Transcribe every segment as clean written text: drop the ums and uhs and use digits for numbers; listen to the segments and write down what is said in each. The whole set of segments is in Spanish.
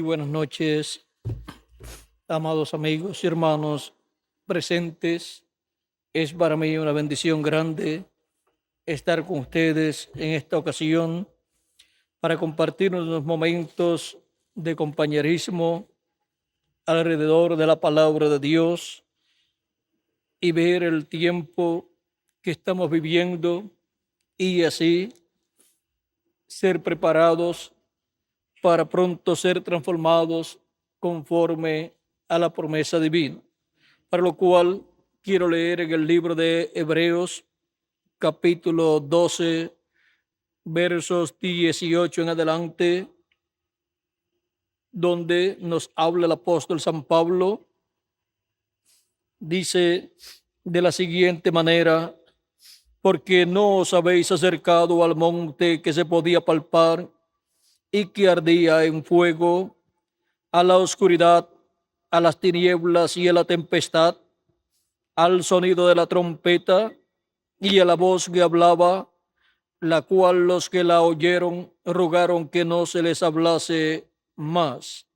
buenas noches, amados amigos y hermanos presentes. Es para mí una bendición grande estar con ustedes en esta ocasión para compartir unos momentos de compañerismo alrededor de la palabra de Dios y ver el tiempo que estamos viviendo y así ser preparados para pronto ser transformados conforme a la promesa divina. Para lo cual quiero leer en el libro de Hebreos, capítulo 12, versos 18 en adelante, donde nos habla el apóstol San Pablo. Dice de la siguiente manera: porque no os habéis acercado al monte que se podía palpar y que ardía en fuego, a la oscuridad, a las tinieblas y a la tempestad, al sonido de la trompeta y a la voz que hablaba, la cual los que la oyeron rogaron que no se les hablase más,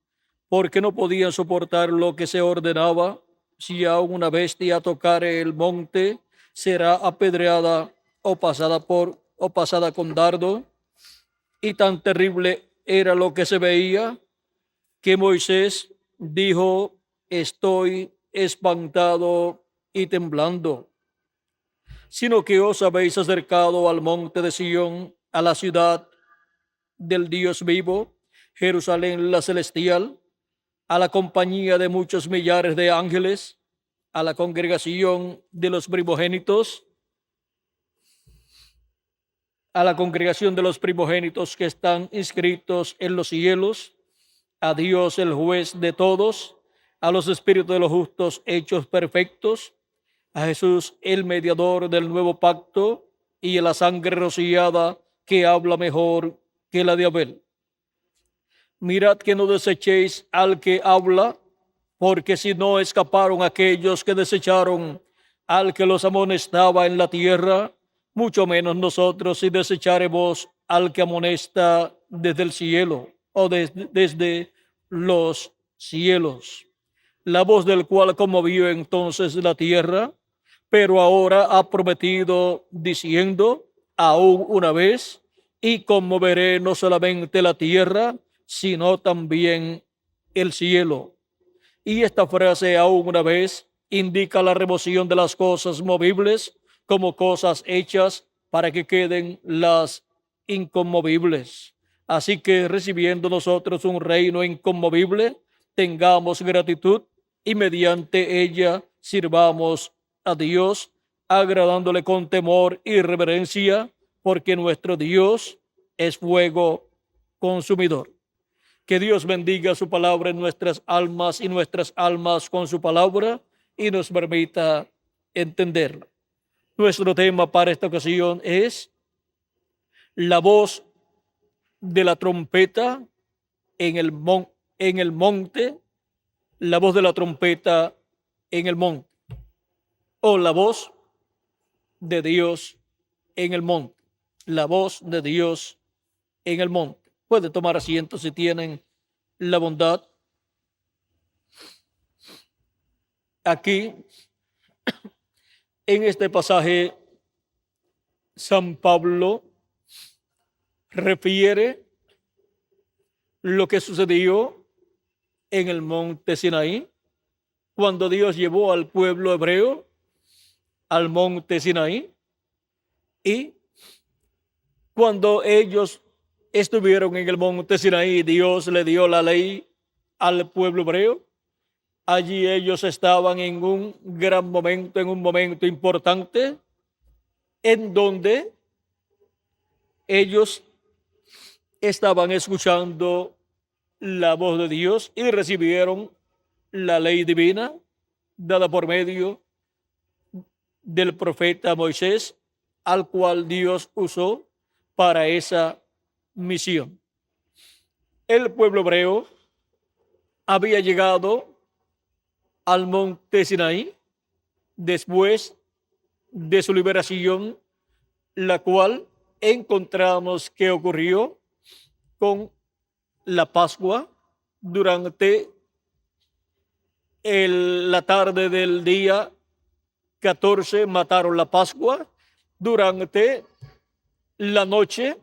porque no podían soportar lo que se ordenaba. Si a una bestia tocare el monte, será apedreada o pasada con dardo. Y tan terrible era lo que se veía, que Moisés dijo: estoy espantado y temblando. Sino que os habéis acercado al monte de Sión, a la ciudad del Dios vivo, Jerusalén la celestial, a la compañía de muchos millares de ángeles, a la congregación de los primogénitos, que están inscritos en los cielos, a Dios el juez de todos, a los espíritus de los justos hechos perfectos, a Jesús el mediador del nuevo pacto, y a la sangre rociada que habla mejor que la de Abel. Mirad que no desechéis al que habla, porque si no escaparon aquellos que desecharon al que los amonestaba en la tierra, mucho menos nosotros si desecharemos al que amonesta desde el cielo o desde los cielos, la voz del cual conmovió entonces la tierra, pero ahora ha prometido diciendo: aún una vez, y conmoveré no solamente la tierra, sino también el cielo. Y esta frase, aún una vez, indica la remoción de las cosas movibles como cosas hechas para que queden las inconmovibles. Así que, recibiendo nosotros un reino inconmovible, tengamos gratitud y mediante ella sirvamos a Dios, agradándole con temor y reverencia, porque nuestro Dios es fuego consumidor. Que Dios bendiga su palabra en nuestras almas y nuestras almas con su palabra y nos permita entenderla. Nuestro tema para esta ocasión es la voz de la trompeta en el monte, la voz de la trompeta en el monte, o la voz de Dios en el monte, la voz de Dios en el monte. Puede tomar asiento si tienen la bondad. Aquí, en este pasaje, San Pablo refiere lo que sucedió en el monte Sinaí, cuando Dios llevó al pueblo hebreo al monte Sinaí, y cuando ellos estuvieron en el monte Sinaí, Dios le dio la ley al pueblo hebreo. Allí ellos estaban en un gran momento, en un momento importante, en donde ellos estaban escuchando la voz de Dios y recibieron la ley divina dada por medio del profeta Moisés, al cual Dios usó para esa misión. El pueblo hebreo había llegado al monte Sinaí después de su liberación, la cual encontramos que ocurrió con la Pascua, durante la tarde del día 14 mataron la Pascua. Durante la noche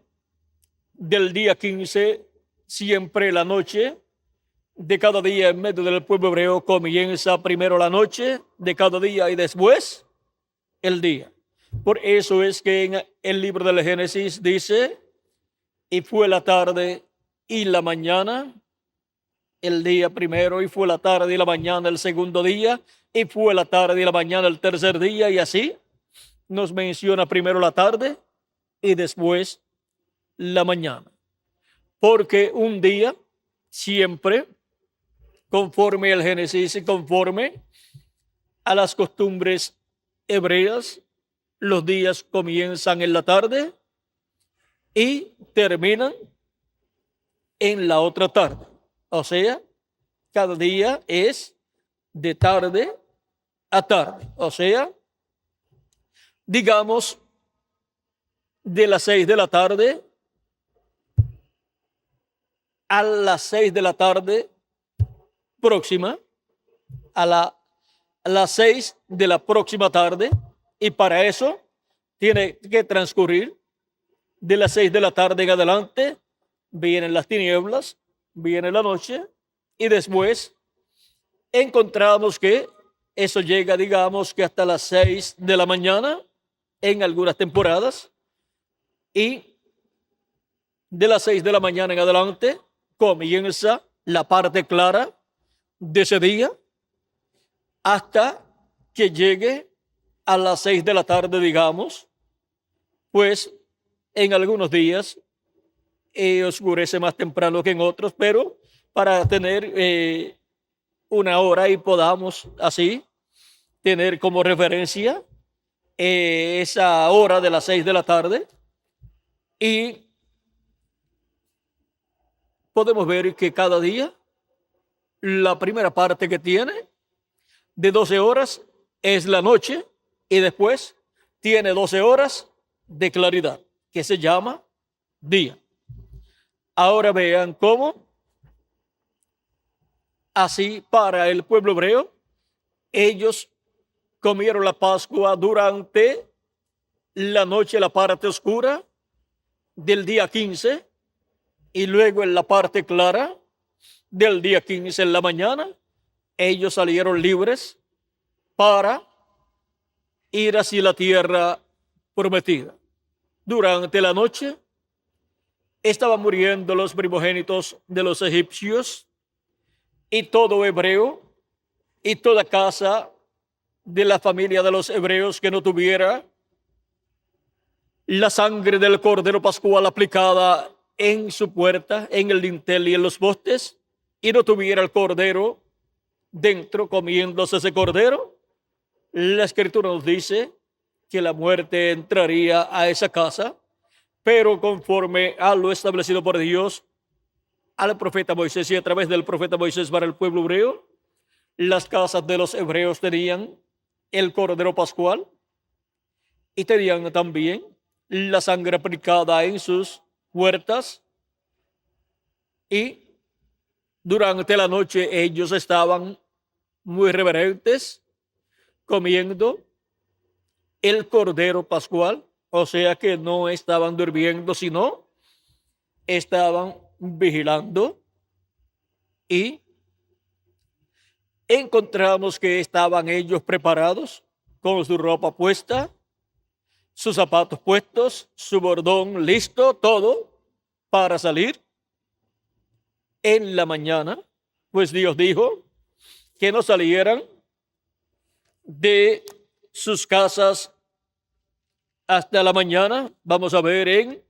del día 15, siempre la noche de cada día en medio del pueblo hebreo comienza primero la noche de cada día y después el día. Por eso es que en el libro del Génesis dice, y fue la tarde y la mañana, el día primero, y fue la tarde y la mañana el segundo día, y fue la tarde y la mañana el tercer día, y así nos menciona primero la tarde y después la mañana. Porque un día siempre, conforme al Génesis y conforme a las costumbres hebreas, los días comienzan en la tarde y terminan en la otra tarde. O sea, cada día es de tarde a tarde. O sea, digamos, de las 6 de la tarde a las 6 de la tarde próxima, a las 6 de la próxima tarde, y para eso tiene que transcurrir de las 6 de la tarde en adelante, vienen las tinieblas, viene la noche, y después encontramos que eso llega, digamos, que hasta las 6 de la mañana en algunas temporadas, y de las 6 de la mañana en adelante comienza la parte clara de ese día hasta que llegue a las 6 de la tarde, digamos, pues en algunos días oscurece más temprano que en otros, pero para tener una hora y podamos así tener como referencia esa hora de las 6 de la tarde, y podemos ver que cada día la primera parte que tiene de 12 horas es la noche, y después tiene 12 horas de claridad, que se llama día. Ahora vean cómo así para el pueblo hebreo, ellos comieron la Pascua durante la noche, la parte oscura del día 15, y luego en la parte clara del día 15 en la mañana, ellos salieron libres para ir hacia la tierra prometida. Durante la noche estaban muriendo los primogénitos de los egipcios, y todo hebreo y toda casa de la familia de los hebreos que no tuviera la sangre del cordero pascual aplicada en su puerta, en el dintel y en los postes, y no tuviera el cordero dentro comiéndose ese cordero, la escritura nos dice que la muerte entraría a esa casa, pero conforme a lo establecido por Dios al profeta Moisés y a través del profeta Moisés para el pueblo hebreo, las casas de los hebreos tenían el cordero pascual y tenían también la sangre aplicada en sus puertas, y durante la noche ellos estaban muy reverentes comiendo el cordero pascual, o sea que no estaban durmiendo, sino estaban vigilando, y encontramos que estaban ellos preparados con su ropa puesta, sus zapatos puestos, su bordón listo, todo para salir en la mañana, pues Dios dijo que no salieran de sus casas hasta la mañana. Vamos a ver en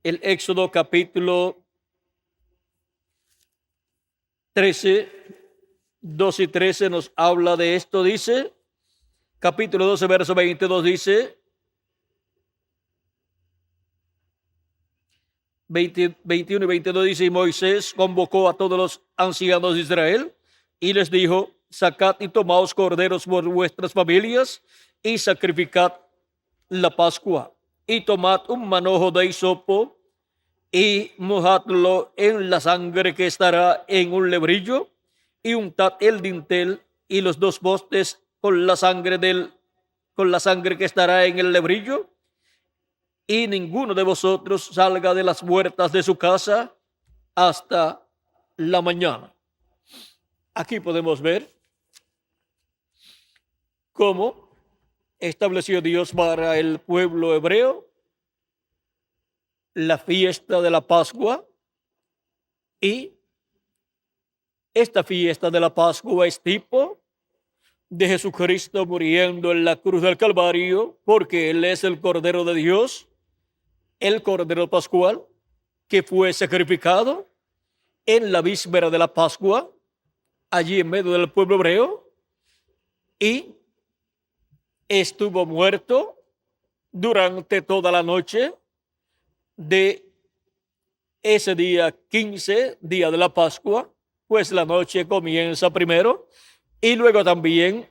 el Éxodo capítulo 13, 12 y 13 nos habla de esto. Dice, capítulo 12, verso 22, dice, 21 y 22 dice, y Moisés convocó a todos los ancianos de Israel y les dijo, sacad y tomaos corderos por vuestras familias y sacrificad la Pascua, y tomad un manojo de hisopo y mojadlo en la sangre que estará en un lebrillo, y untad el dintel y los dos postes con la sangre que estará en el lebrillo, y ninguno de vosotros salga de las puertas de su casa hasta la mañana. Aquí podemos ver cómo estableció Dios para el pueblo hebreo la fiesta de la Pascua, y esta fiesta de la Pascua es tipo de Jesucristo muriendo en la cruz del Calvario, porque Él es el Cordero de Dios, el Cordero Pascual, que fue sacrificado en la víspera de la Pascua, allí en medio del pueblo hebreo, y estuvo muerto durante toda la noche de ese día 15, día de la Pascua, pues la noche comienza primero, y luego también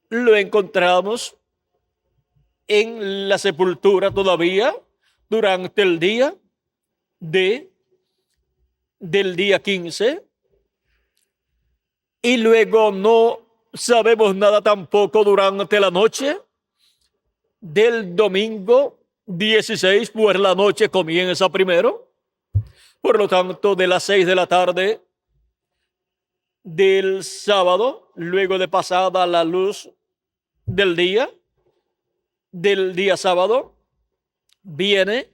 lo encontramos en la sepultura todavía durante el día del día 15, y luego no sabemos nada tampoco durante la noche del domingo 16, pues la noche comienza primero. Por lo tanto, de las 6 de la tarde del sábado, luego de pasada la luz del día sábado, viene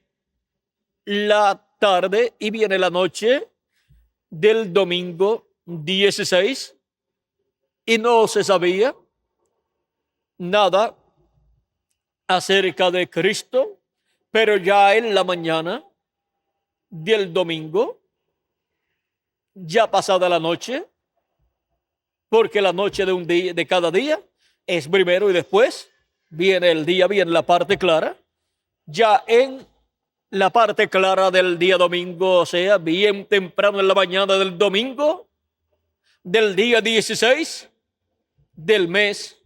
la tarde y viene la noche del domingo 16, y no se sabía nada acerca de Cristo, pero ya en la mañana del domingo, ya pasada la noche, porque la noche de un día, de cada día, es primero y después viene el día, viene la parte clara. Ya en la parte clara del día domingo, o sea, bien temprano en la mañana del domingo, del día 16 del mes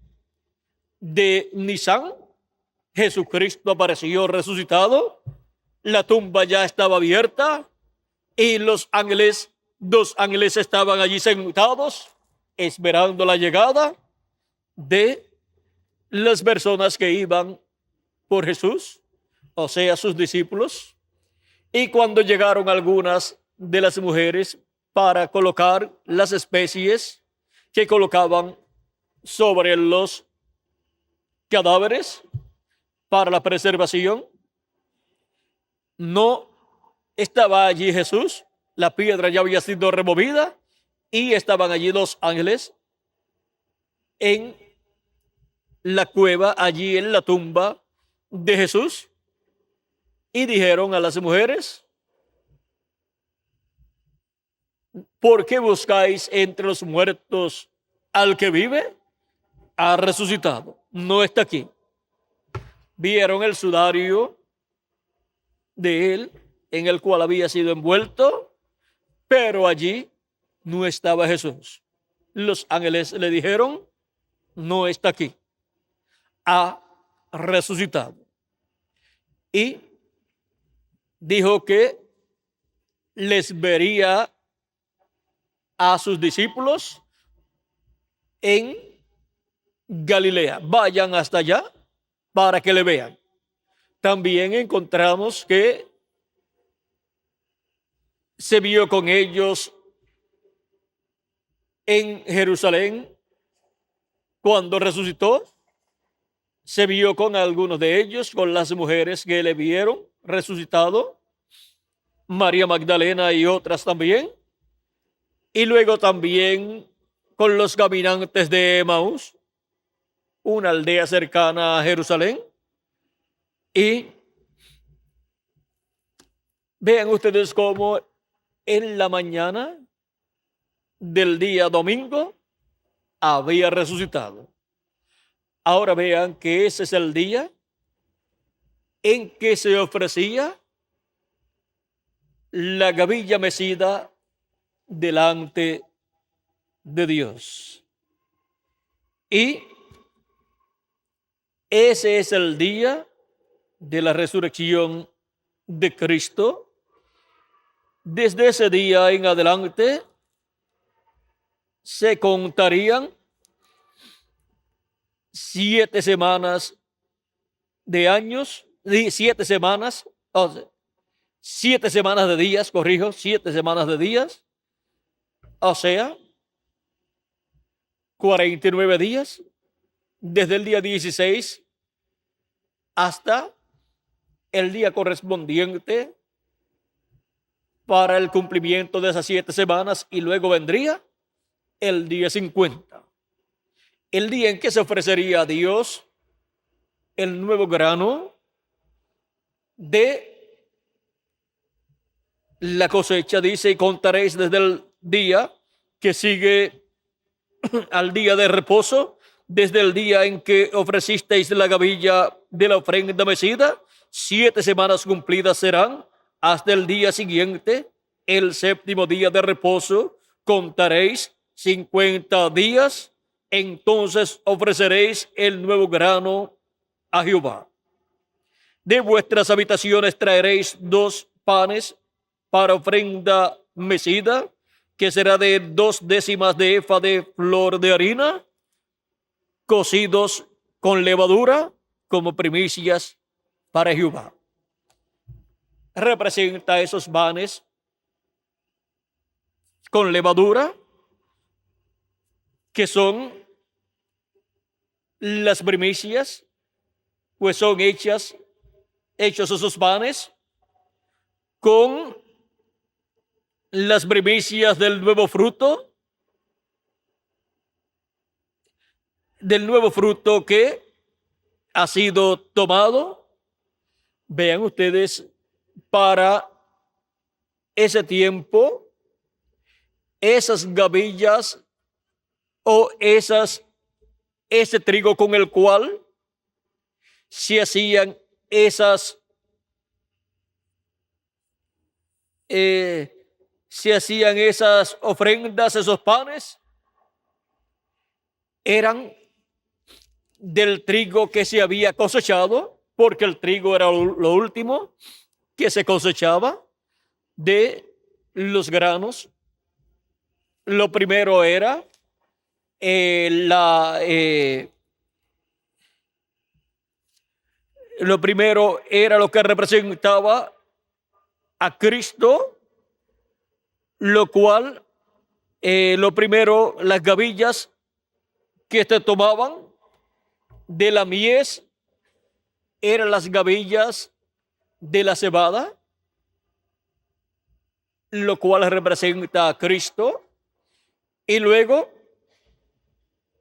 de Nisan, Jesucristo apareció resucitado, la tumba ya estaba abierta y dos ángeles estaban allí sentados esperando la llegada de las personas que iban por Jesús, o sea, sus discípulos. Y cuando llegaron algunas de las mujeres para colocar las especies que colocaban sobre los cadáveres para la preservación, no estaba allí Jesús, la piedra ya había sido removida y estaban allí dos ángeles en la cueva, allí en la tumba de Jesús, y dijeron a las mujeres: ¿por qué buscáis entre los muertos al que vive? Ha resucitado, no está aquí. Vieron el sudario de él en el cual había sido envuelto, pero allí no estaba Jesús. Los ángeles le dijeron: no está aquí, ha resucitado. Y dijo que les vería a sus discípulos en Galilea. Vayan hasta allá para que le vean. También encontramos que se vio con ellos en Jerusalén cuando resucitó. Se vio con algunos de ellos, con las mujeres que le vieron resucitado, María Magdalena y otras también. Y luego también con los caminantes de Emaús, una aldea cercana a Jerusalén. Y vean ustedes cómo en la mañana del día domingo había resucitado. Ahora vean que ese es el día en que se ofrecía la gavilla mecida delante de Dios. Y ese es el día de la resurrección de Cristo, Desde ese día en adelante se contarían 7 semanas de años, 7 semanas, o sea, 7 semanas de días, corrijo, 7 semanas de días, o sea, 49 días, desde el día 16 hasta el día correspondiente para el cumplimiento de esas 7 semanas, y luego vendría el día 50, el día en que se ofrecería a Dios el nuevo grano de la cosecha. Dice: y contaréis desde el día que sigue al día de reposo, desde el día en que ofrecisteis la gavilla de la ofrenda mecida, 7 semanas cumplidas serán, hasta el día siguiente, el séptimo día de reposo, contaréis 50 días, entonces ofreceréis el nuevo grano a Jehová. De vuestras habitaciones traeréis 2 panes para ofrenda mecida, que será de 2 décimas de efa de flor de harina, cocidos con levadura, como primicias para Jehová. Representa esos panes con levadura, que son las primicias, pues son hechos esos panes con las primicias del nuevo fruto que ha sido tomado. Vean ustedes, para ese tiempo, esas gavillas o ese trigo con el cual se hacían esas ofrendas, esos panes, eran del trigo que se había cosechado, porque el trigo era lo último que se cosechaba de los granos. Lo primero era lo que representaba a Cristo, lo cual, lo primero, las gavillas que se tomaban de la mies eran las gavillas de la cebada, lo cual representa a Cristo. Y luego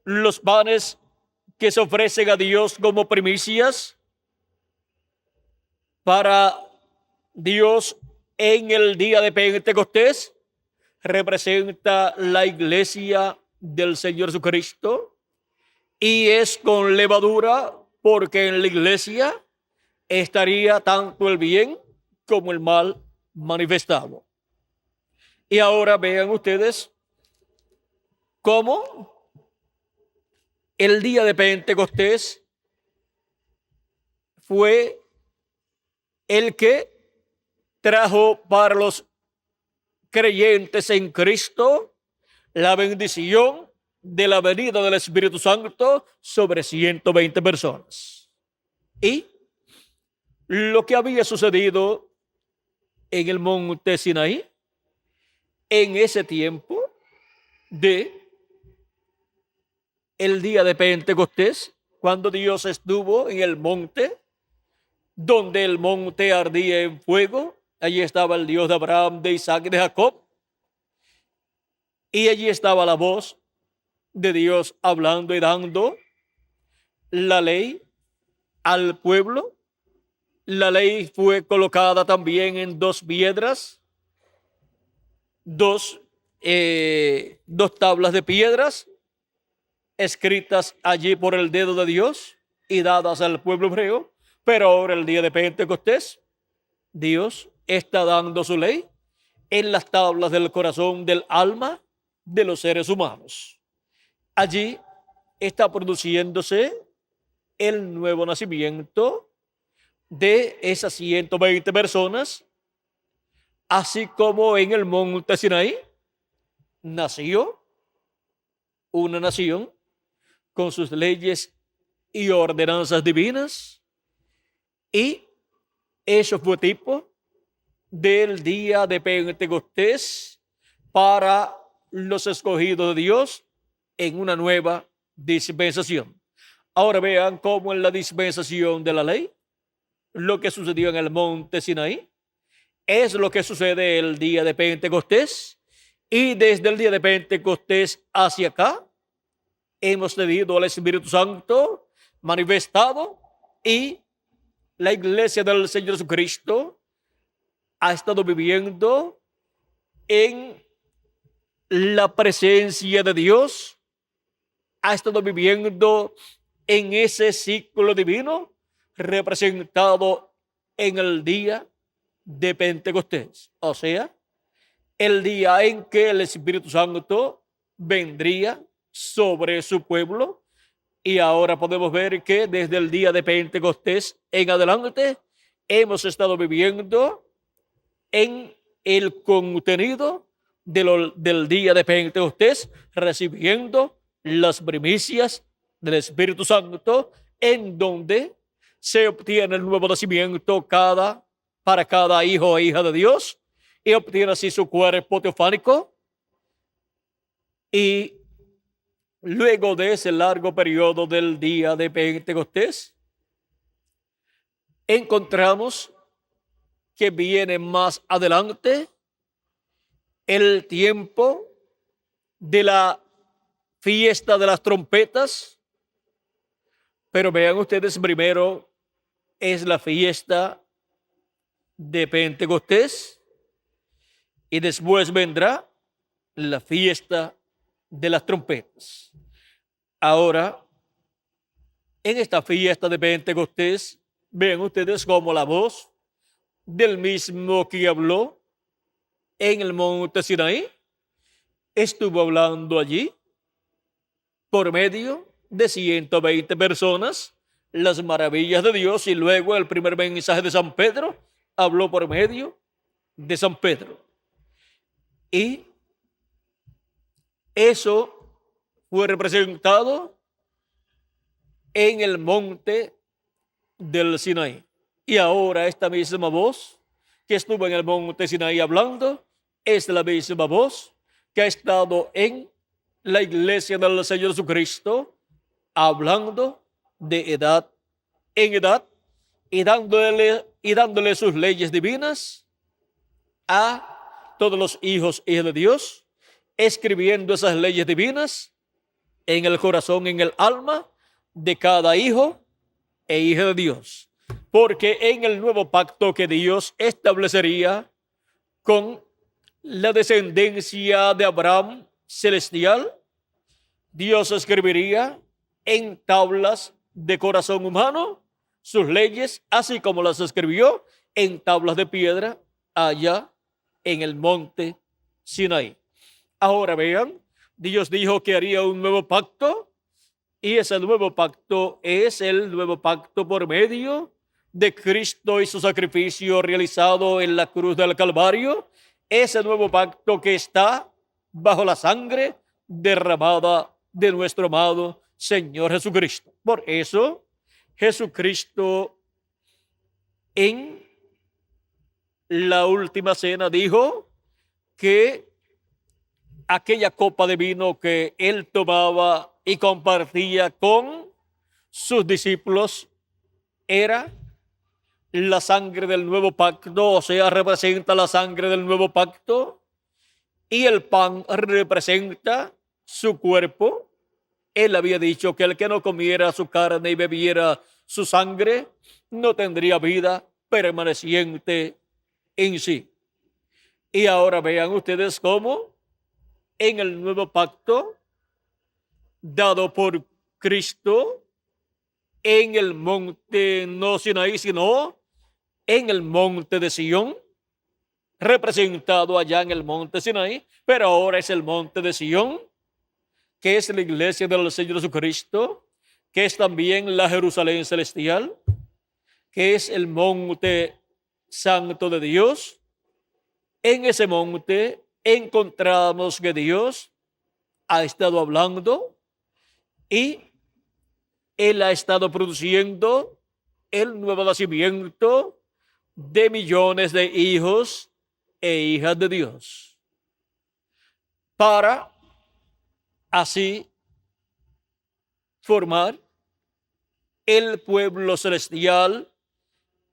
los panes que se ofrecen a Dios como primicias para Dios en el día de Pentecostés, representa la iglesia del Señor Jesucristo, y es con levadura, porque en la iglesia estaría tanto el bien como el mal manifestado. Y ahora vean ustedes cómo el día de Pentecostés fue el que trajo para los creyentes en Cristo la bendición de la venida del Espíritu Santo sobre 120 personas. Y lo que había sucedido en el monte Sinaí, en ese tiempo de el día de Pentecostés, cuando Dios estuvo en el monte, donde el monte ardía en fuego, allí estaba el Dios de Abraham, de Isaac y de Jacob, y allí estaba la voz de Dios hablando y dando la ley al pueblo. La ley fue colocada también en 2 piedras, dos tablas de piedras, escritas allí por el dedo de Dios y dadas al pueblo hebreo. Pero ahora, el día de Pentecostés, Dios está dando su ley en las tablas del corazón, del alma de los seres humanos. Allí está produciéndose el nuevo nacimiento de esas 120 personas así como en el monte Sinaí nació una nación con sus leyes y ordenanzas divinas, y eso fue tipo del día de Pentecostés para los escogidos de Dios en una nueva dispensación. Ahora vean cómo en la dispensación de la ley, lo que sucedió en el monte Sinaí es lo que sucede el día de Pentecostés, y desde el día de Pentecostés hacia acá hemos tenido al Espíritu Santo manifestado, y la iglesia del Señor Jesucristo ha estado viviendo en la presencia de Dios, ha estado viviendo en ese ciclo divino representado en el día de Pentecostés, o sea, el día en que el Espíritu Santo vendría sobre su pueblo. Y ahora podemos ver que desde el día de Pentecostés en adelante hemos estado viviendo en el contenido del día de Pentecostés, recibiendo las primicias del Espíritu Santo, en donde se obtiene el nuevo nacimiento para cada hijo e hija de Dios, y obtiene así su cuerpo teofánico. Y luego de ese largo periodo del día de Pentecostés, encontramos que viene más adelante el tiempo de la fiesta de las trompetas. Pero vean ustedes, primero es la fiesta de Pentecostés y después vendrá la fiesta de las trompetas. Ahora, en esta fiesta de Pentecostés, vean ustedes cómo la voz del mismo que habló en el monte Sinaí estuvo hablando allí por medio de 120 personas las maravillas de Dios, y luego el primer mensaje de San Pedro habló por medio de San Pedro. Y eso fue representado en el monte del Sinaí. Y ahora esta misma voz que estuvo en el monte Sinaí hablando es la misma voz que ha estado en la iglesia del Señor Jesucristo, hablando de edad en edad y dándole sus leyes divinas a todos los hijos y hijas de Dios, escribiendo esas leyes divinas en el corazón, en el alma de cada hijo e hija de Dios. Porque en el nuevo pacto que Dios establecería con la descendencia de Abraham celestial, Dios escribiría en tablas de corazón humano sus leyes, así como las escribió en tablas de piedra allá en el monte Sinaí. Ahora vean, Dios dijo que haría un nuevo pacto, y ese nuevo pacto es el nuevo pacto por medio de Cristo y su sacrificio realizado en la cruz del Calvario, ese nuevo pacto que está bajo la sangre derramada de nuestro amado Señor Jesucristo. Por eso, Jesucristo en la última cena dijo que aquella copa de vino que él tomaba y compartía con sus discípulos era la sangre del nuevo pacto, o sea, representa la sangre del nuevo pacto, y el pan representa su cuerpo. Él había dicho que el que no comiera su carne y bebiera su sangre no tendría vida permaneciente en sí. Y ahora vean ustedes cómo en el nuevo pacto dado por Cristo en el monte no Sinaí, sino en el monte de Sión, representado allá en el monte Sinaí, pero ahora es el monte de Sión, que es la iglesia del Señor Jesucristo, que es también la Jerusalén celestial, que es el monte santo de Dios, En ese monte encontramos que Dios ha estado hablando y Él ha estado produciendo el nuevo nacimiento de millones de hijos e hijas de Dios, para así formar el pueblo celestial,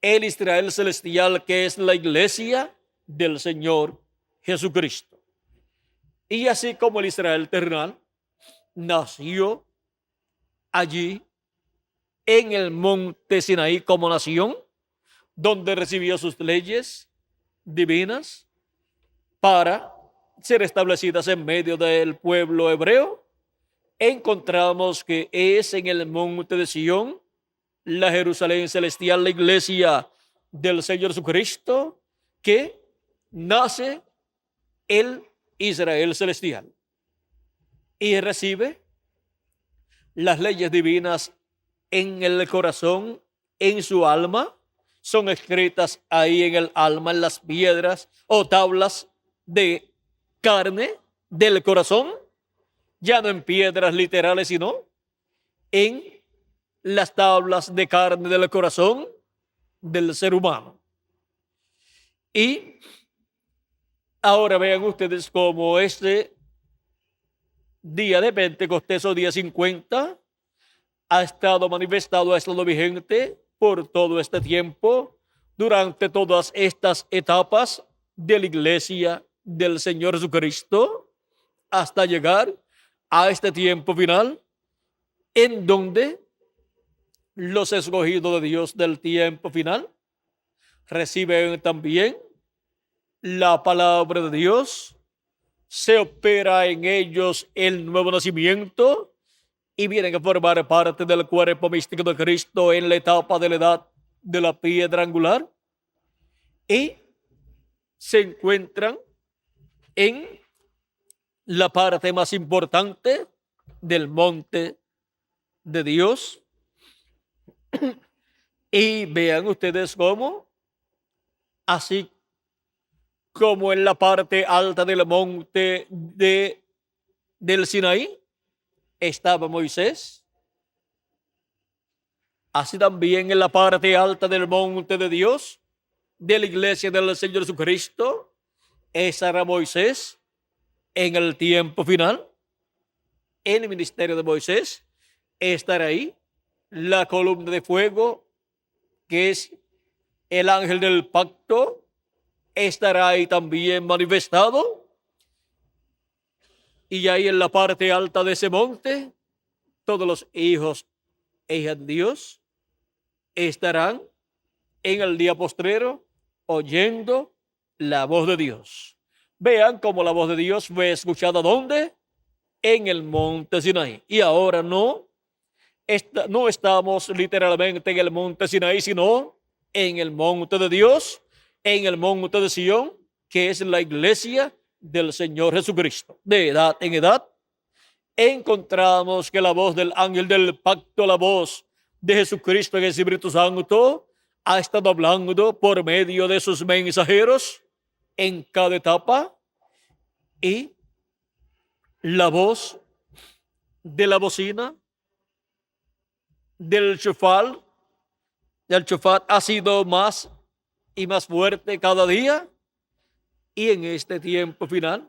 el Israel celestial, que es la iglesia del Señor Jesucristo. Y así como el Israel terrenal nació allí en el monte Sinaí como nación, donde recibió sus leyes divinas para ser establecidas en medio del pueblo hebreo, encontramos que es en el monte de Sión, la Jerusalén celestial, la iglesia del Señor Jesucristo, que nace el Israel celestial y recibe las leyes divinas en el corazón, en su alma. Son escritas ahí en el alma, en las piedras o tablas de carne del corazón, ya no en piedras literales, sino en las tablas de carne del corazón del ser humano. Y ahora vean ustedes cómo este día de Pentecostés o día 50 ha estado manifestado, ha estado vigente por todo este tiempo, durante todas estas etapas de la iglesia del Señor Jesucristo, hasta llegar a este tiempo final, en donde los escogidos de Dios del tiempo final reciben también la palabra de Dios, se opera en ellos el nuevo nacimiento y vienen a formar parte del cuerpo místico de Cristo en la etapa de la edad de la piedra angular, y se encuentran en la parte más importante del monte de Dios. Y vean ustedes cómo, así como en la parte alta del monte del Sinaí estaba Moisés, así también en la parte alta del monte de Dios, de la iglesia del Señor Jesucristo, estará Moisés en el tiempo final. En el ministerio de Moisés estará ahí la columna de fuego, que es el ángel del pacto, estará ahí también manifestado. Y ahí en la parte alta de ese monte, todos los hijos e hijas de Dios estarán en el día postrero oyendo la voz de Dios. Vean cómo la voz de Dios fue escuchada ¿dónde? En el monte Sinaí. Y ahora no estamos literalmente en el monte Sinaí, sino en el monte de Dios, en el monte de Sión, que es la iglesia del Señor Jesucristo. De edad en edad, encontramos que la voz del ángel del pacto, la voz de Jesucristo en el Espíritu Santo, ha estado hablando por medio de sus mensajeros en cada etapa, y la voz de la bocina, del shofar ha sido más y más fuerte cada día. Y en este tiempo final,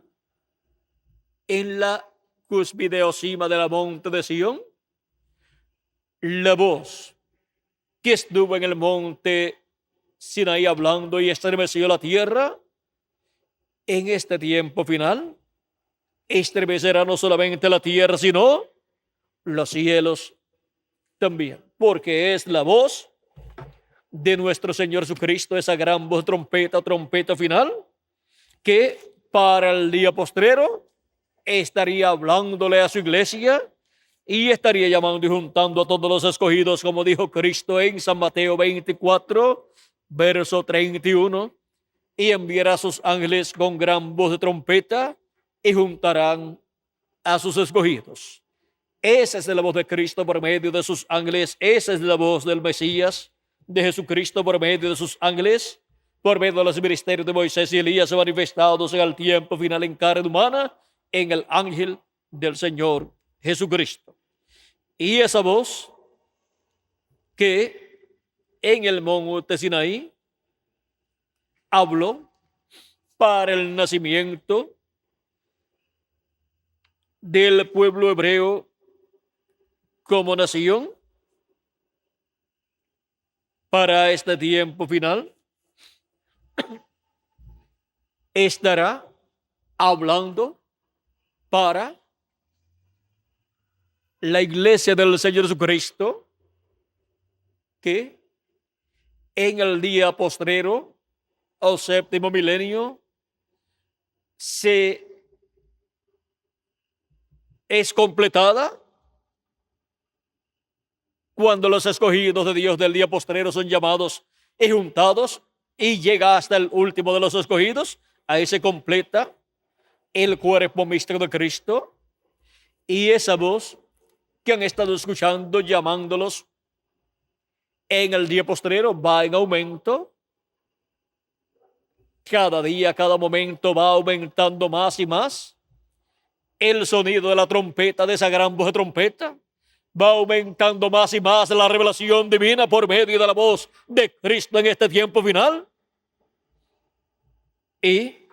en la cúspide o cima de la monte de Sión, la voz que estuvo en el monte Sinaí hablando y estremeció la tierra, en este tiempo final estremecerá no solamente la tierra, sino los cielos también, porque es la voz de nuestro Señor Jesucristo, esa gran voz trompeta final, que para el día postrero estaría hablándole a su iglesia y estaría llamando y juntando a todos los escogidos, como dijo Cristo en San Mateo 24, verso 31, y enviará a sus ángeles con gran voz de trompeta y juntarán a sus escogidos. Esa es la voz de Cristo por medio de sus ángeles. Esa es la voz del Mesías, de Jesucristo por medio de sus ángeles, por medio de los ministerios de Moisés y Elías manifestados en el tiempo final en carne humana, en el ángel del Señor Jesucristo. Y esa voz que en el monte Sinaí habló para el nacimiento del pueblo hebreo como nación para este tiempo final, estará hablando para la iglesia del Señor Jesucristo, que en el día postrero al séptimo milenio es completada cuando los escogidos de Dios del día postrero son llamados y juntados, y llega hasta el último de los escogidos. Ahí se completa el cuerpo místico de Cristo, y esa voz que han estado escuchando llamándolos en el día postrero va en aumento. Cada día, cada momento va aumentando más y más. El sonido de la trompeta, de esa gran voz de trompeta, va aumentando más y más la revelación divina por medio de la voz de Cristo en este tiempo final. Y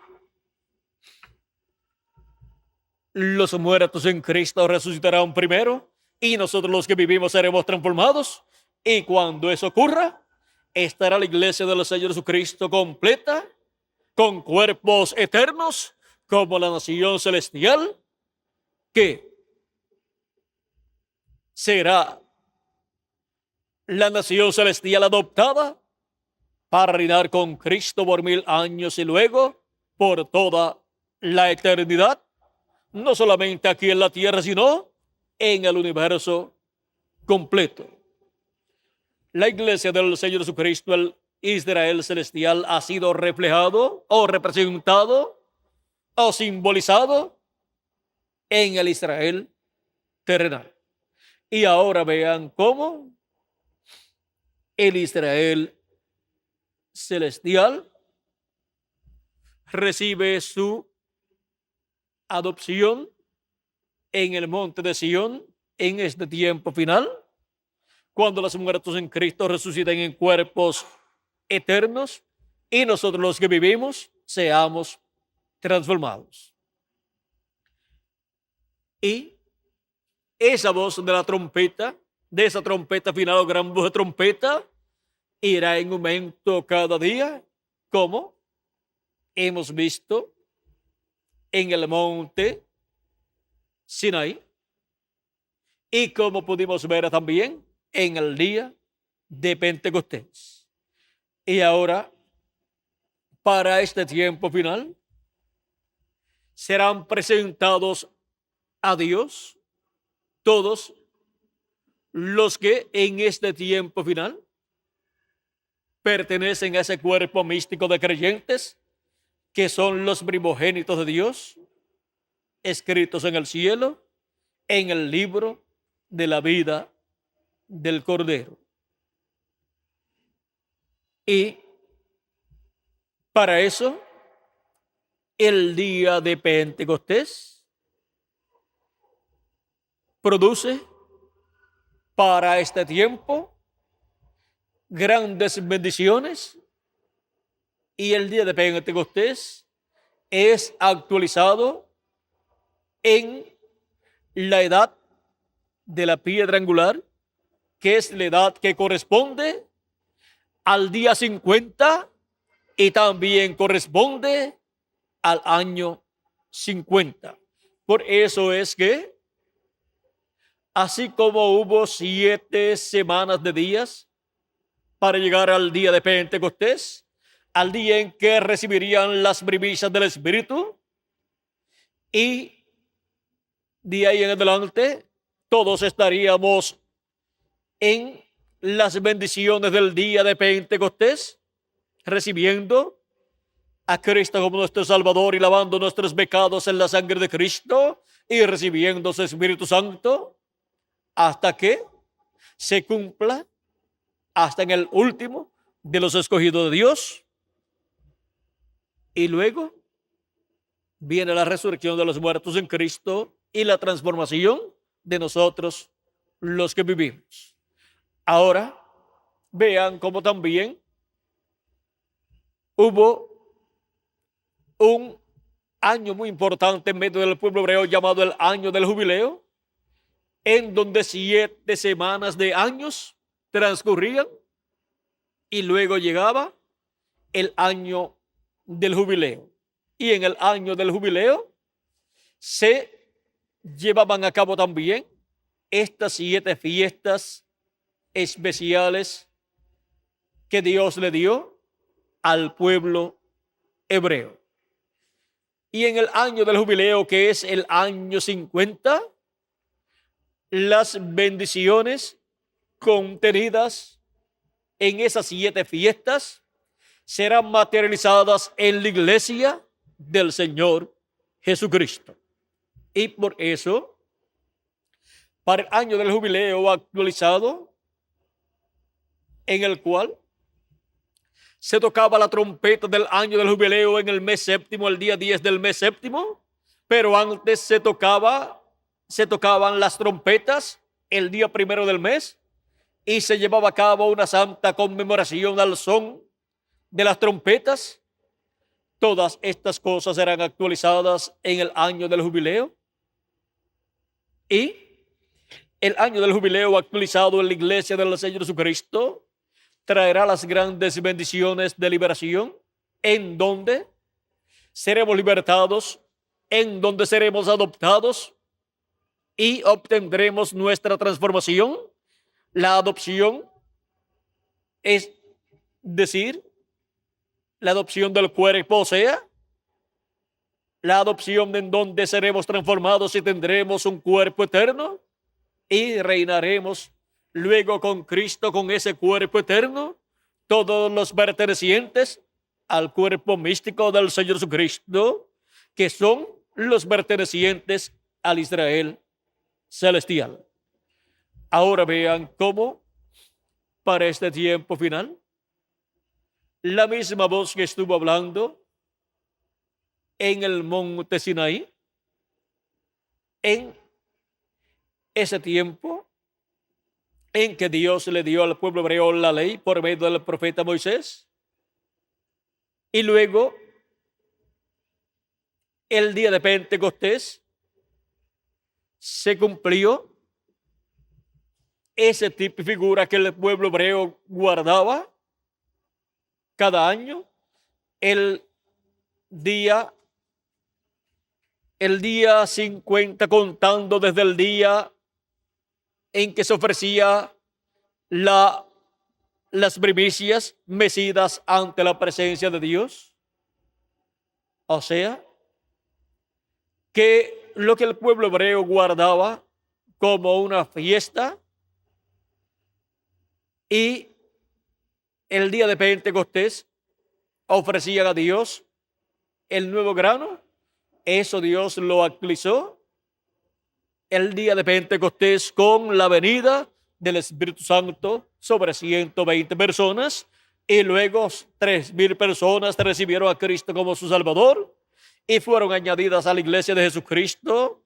los muertos en Cristo resucitarán primero, y nosotros los que vivimos seremos transformados. Y cuando eso ocurra, estará la iglesia del Señor Jesucristo completa, con cuerpos eternos, como la nación celestial, que será la nación celestial adoptada para reinar con Cristo por 1000 años y luego por toda la eternidad, no solamente aquí en la tierra, sino en el universo completo. La iglesia del Señor Jesucristo, el Israel celestial, ha sido reflejado o representado o simbolizado en el Israel terrenal. Y ahora vean cómo el Israel celestial recibe su adopción en el monte de Sión en este tiempo final, cuando los muertos en Cristo resuciten en cuerpos eternos y nosotros los que vivimos seamos transformados. Y esa voz de la trompeta, de esa trompeta final o gran voz de trompeta, irá en aumento cada día, como hemos visto en el monte Sinaí, y como pudimos ver también en el día de Pentecostés. Y ahora, para este tiempo final, serán presentados a Dios todos los que en este tiempo final pertenecen a ese cuerpo místico de creyentes, que son los primogénitos de Dios, escritos en el cielo, en el libro de la vida del Cordero. Y para eso, el día de Pentecostés produce para este tiempo grandes bendiciones, y el día de Pentecostés es actualizado en la edad de la piedra angular, que es la edad que corresponde al día 50 y también corresponde al año 50. Por eso es que, así como hubo 7 semanas de días para llegar al día de Pentecostés, al día en que recibirían las primicias del Espíritu, y de ahí en adelante todos estaríamos en las bendiciones del día de Pentecostés, recibiendo a Cristo como nuestro Salvador y lavando nuestros pecados en la sangre de Cristo y recibiendo su Espíritu Santo, hasta que se cumpla, hasta en el último de los escogidos de Dios, Y luego viene la resurrección de los muertos en Cristo y la transformación de nosotros los que vivimos. Ahora, vean cómo también hubo un año muy importante en medio del pueblo hebreo llamado el año del jubileo, en donde 7 semanas de años transcurrían y luego llegaba el año del jubileo. Y en el año del jubileo se llevaban a cabo también estas 7 fiestas especiales que Dios le dio al pueblo hebreo. Y en el año del jubileo, que es el año 50, las bendiciones contenidas en esas 7 fiestas serán materializadas en la iglesia del Señor Jesucristo. Y por eso, para el año del jubileo actualizado, en el cual se tocaba la trompeta del año del jubileo en el mes séptimo, el día 10 del mes séptimo, pero antes se tocaban las trompetas el día 1 del mes y se llevaba a cabo una santa conmemoración al son de las trompetas. Todas estas cosas serán actualizadas en el año del jubileo. Y el año del jubileo actualizado en la iglesia del Señor Jesucristo traerá las grandes bendiciones de liberación, en donde seremos libertados, en donde seremos adoptados y obtendremos nuestra transformación. La adopción, es decir, la adopción del cuerpo, o sea, la adopción en donde seremos transformados y tendremos un cuerpo eterno y reinaremos luego con Cristo, con ese cuerpo eterno, todos los pertenecientes al cuerpo místico del Señor Jesucristo, que son los pertenecientes al Israel celestial. Ahora vean cómo para este tiempo final, la misma voz que estuvo hablando en el monte Sinaí, en ese tiempo en que Dios le dio al pueblo hebreo la ley por medio del profeta Moisés, y luego el día de Pentecostés se cumplió ese tipo de figura que el pueblo hebreo guardaba cada año, el día 50, contando desde el día en que se ofrecía las primicias mecidas ante la presencia de Dios. O sea, que lo que el pueblo hebreo guardaba como una fiesta, y el día de Pentecostés ofrecían a Dios el nuevo grano. Eso Dios lo actualizó el día de Pentecostés con la venida del Espíritu Santo sobre 120 personas, y luego 3,000 personas recibieron a Cristo como su Salvador y fueron añadidas a la iglesia de Jesucristo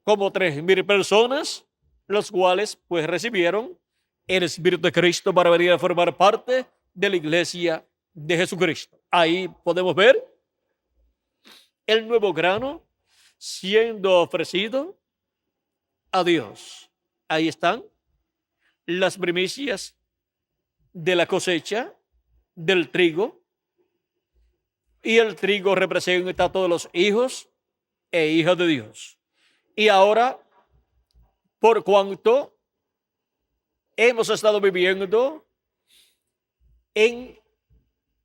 como 3,000 personas, los cuales pues recibieron el Espíritu de Cristo para venir a formar parte de la iglesia de Jesucristo. Ahí podemos ver el nuevo grano siendo ofrecido a Dios. Ahí están las primicias de la cosecha del trigo, y el trigo representa a todos los hijos e hijas de Dios. Y ahora, por cuanto hemos estado viviendo en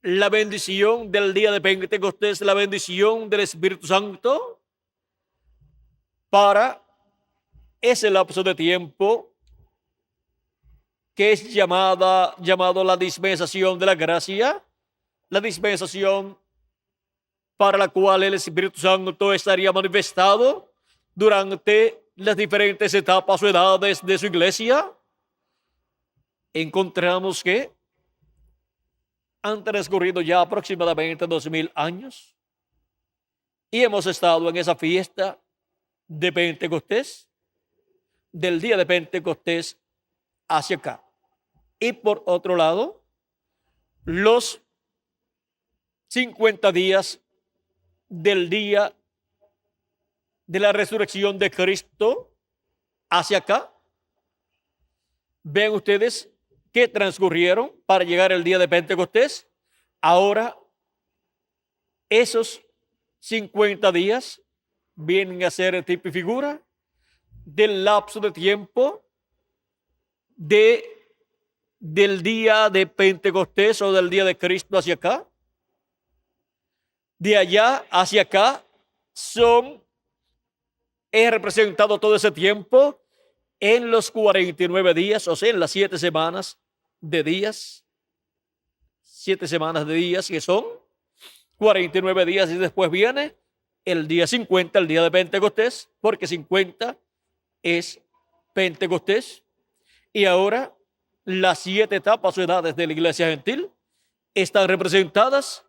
la bendición del día de Pentecostés, la bendición del Espíritu Santo, para ese lapso de tiempo que es llamado la dispensación de la gracia, la dispensación para la cual el Espíritu Santo estaría manifestado durante las diferentes etapas o edades de su iglesia. Encontramos que han transcurrido ya aproximadamente 2,000 años y hemos estado en esa fiesta de Pentecostés, del día de Pentecostés hacia acá. Y por otro lado, los 50 días del día de la resurrección de Cristo hacia acá. Ven ustedes que transcurrieron para llegar el día de Pentecostés. Ahora, esos 50 días vienen a ser tipo y figura del lapso de tiempo del día de Pentecostés o del día de Cristo hacia acá. De allá hacia acá es representado todo ese tiempo en los 49 días, o sea, en las 7 semanas de días. 7 semanas de días que son 49 días, y después viene el día 50, el día de Pentecostés, porque 50 es Pentecostés. Y ahora las 7 etapas o edades de la iglesia gentil están representadas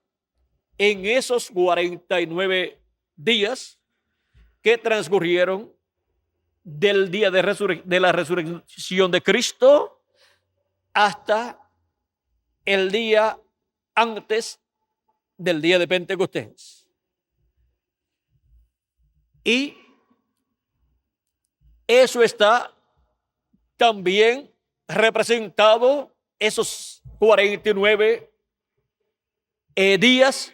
en esos 49 días que transcurrieron del día de la resurrección de Cristo hasta el día antes del día de Pentecostés. Y eso está también representado, esos 49 días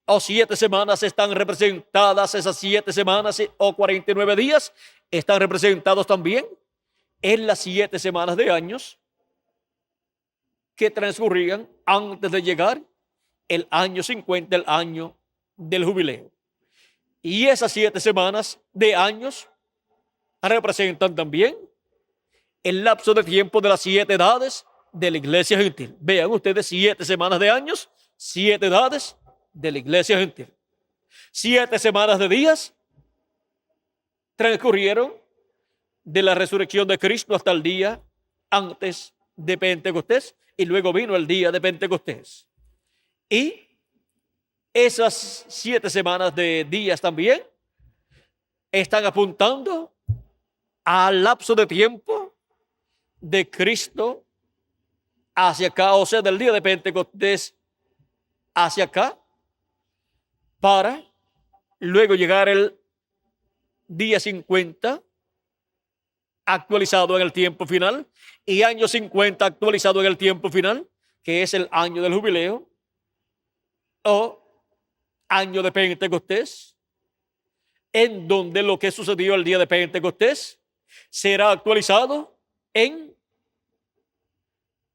o 7 semanas están representadas, esas 7 semanas o 49 días están representados también en las 7 semanas de años que transcurrían antes de llegar el año 50, el año del jubileo. Y esas 7 semanas de años representan también el lapso de tiempo de las 7 edades de la iglesia gentil. Vean ustedes, 7 semanas de años, 7 edades de la iglesia gentil. 7 semanas de días transcurrieron de la resurrección de Cristo hasta el día antes de Pentecostés, y luego vino el día de Pentecostés. Y esas 7 semanas de días también están apuntando al lapso de tiempo de Cristo hacia acá, o sea, del día de Pentecostés hacia acá, para luego llegar el día 50 actualizado en el tiempo final, y año 50 actualizado en el tiempo final, que es el año del jubileo o año de Pentecostés, en donde lo que sucedió el día de Pentecostés será actualizado en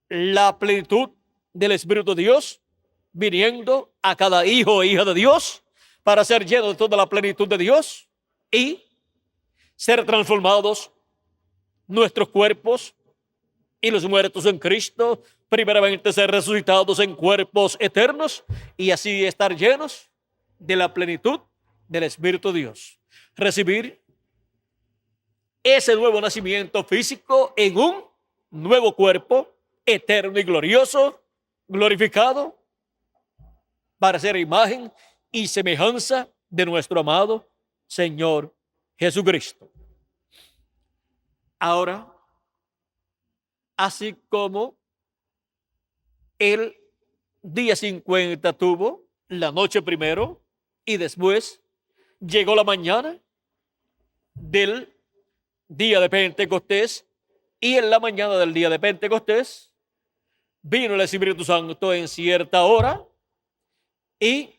la plenitud del Espíritu de Dios, viniendo a cada hijo e hija de Dios para ser lleno de toda la plenitud de Dios y ser transformados nuestros cuerpos y los muertos en Cristo, primeramente ser resucitados en cuerpos eternos y así estar llenos de la plenitud del Espíritu de Dios. Recibir ese nuevo nacimiento físico en un nuevo cuerpo eterno y glorioso, glorificado, para ser imagen y semejanza de nuestro amado Señor Jesucristo. Ahora, así como el día 50 tuvo la noche primero y después llegó la mañana del día de Pentecostés, y en la mañana del día de Pentecostés vino el Espíritu Santo en cierta hora, y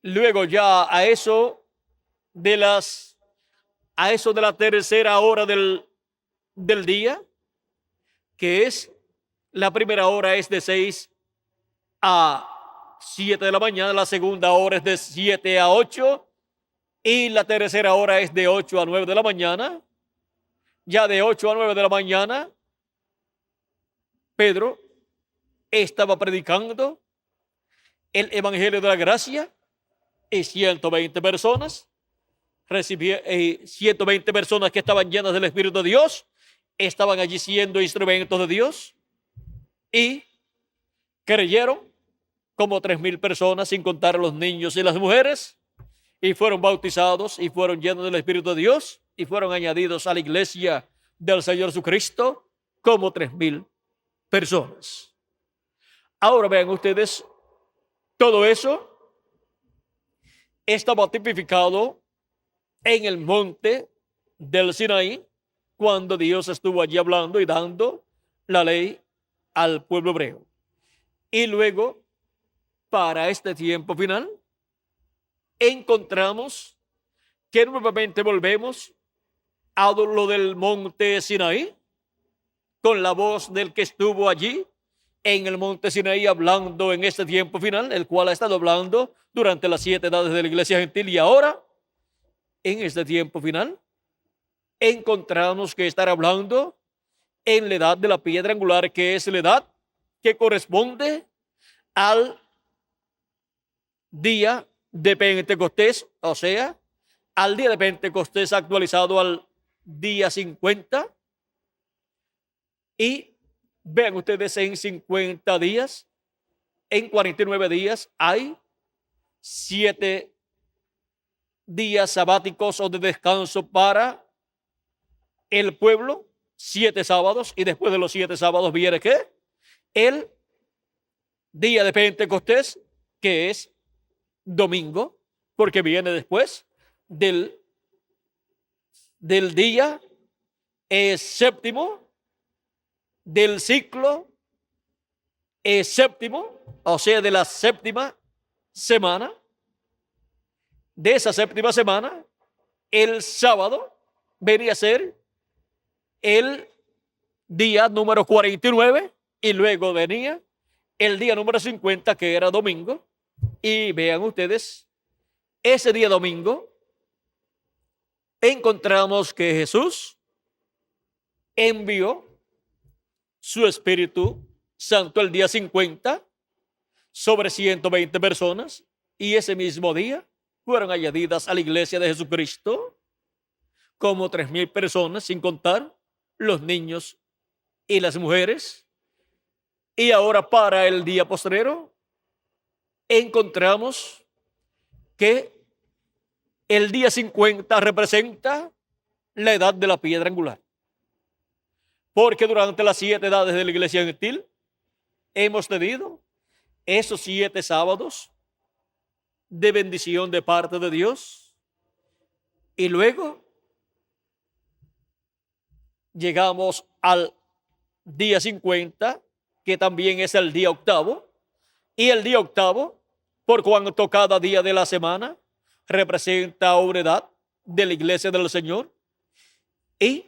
luego ya a eso de la tercera hora del día, que es la primera hora es de 6 a 7 de la mañana, la segunda hora es de 7 a 8 y la tercera hora es de 8 a 9 de la mañana. Ya de 8 a 9 de la mañana, Pedro estaba predicando el Evangelio de la Gracia y 120 personas 120 personas que estaban llenas del Espíritu de Dios estaban allí siendo instrumentos de Dios, y creyeron como 3,000 personas, sin contar a los niños y las mujeres. y fueron bautizados y fueron llenos del Espíritu de Dios y fueron añadidos a la iglesia del Señor Jesucristo como 3,000 personas. Ahora vean ustedes, todo eso estaba tipificado en el monte del Sinaí, cuando Dios estuvo allí hablando y dando la ley al pueblo hebreo. Y luego, para este tiempo final, encontramos que nuevamente volvemos a lo del monte Sinaí, con la voz del que estuvo allí en el monte Sinaí hablando en este tiempo final, el cual ha estado hablando durante las 7 edades de la iglesia gentil. Y ahora, en este tiempo final, encontramos que estar hablando en la edad de la piedra angular, que es la edad que corresponde al día de Pentecostés, o sea, al día de Pentecostés actualizado al día 50. Y vean ustedes, en 50 días, en 49 días, hay 7 días sabáticos o de descanso para el pueblo, 7 sábados, y después de los 7 sábados viene ¿qué? El día de Pentecostés, que es domingo, porque viene después del día séptimo del ciclo séptimo, o sea, de la séptima semana. De esa séptima semana, el sábado venía a ser el día número 49 y luego venía el día número 50, que era domingo. Y vean ustedes, ese día domingo encontramos que Jesús envió su Espíritu Santo el día 50 sobre 120 personas, y ese mismo día fueron añadidas a la iglesia de Jesucristo como 3,000 personas, sin contar los niños y las mujeres. Y ahora, para el día postrero, encontramos que el día 50 representa la edad de la piedra angular, porque durante las 7 edades de la iglesia gentil hemos tenido esos 7 sábados de bendición de parte de Dios, y luego llegamos al día 50, que también es el día octavo, y el día octavo, por cuanto cada día de la semana representa una edad de la iglesia del Señor, y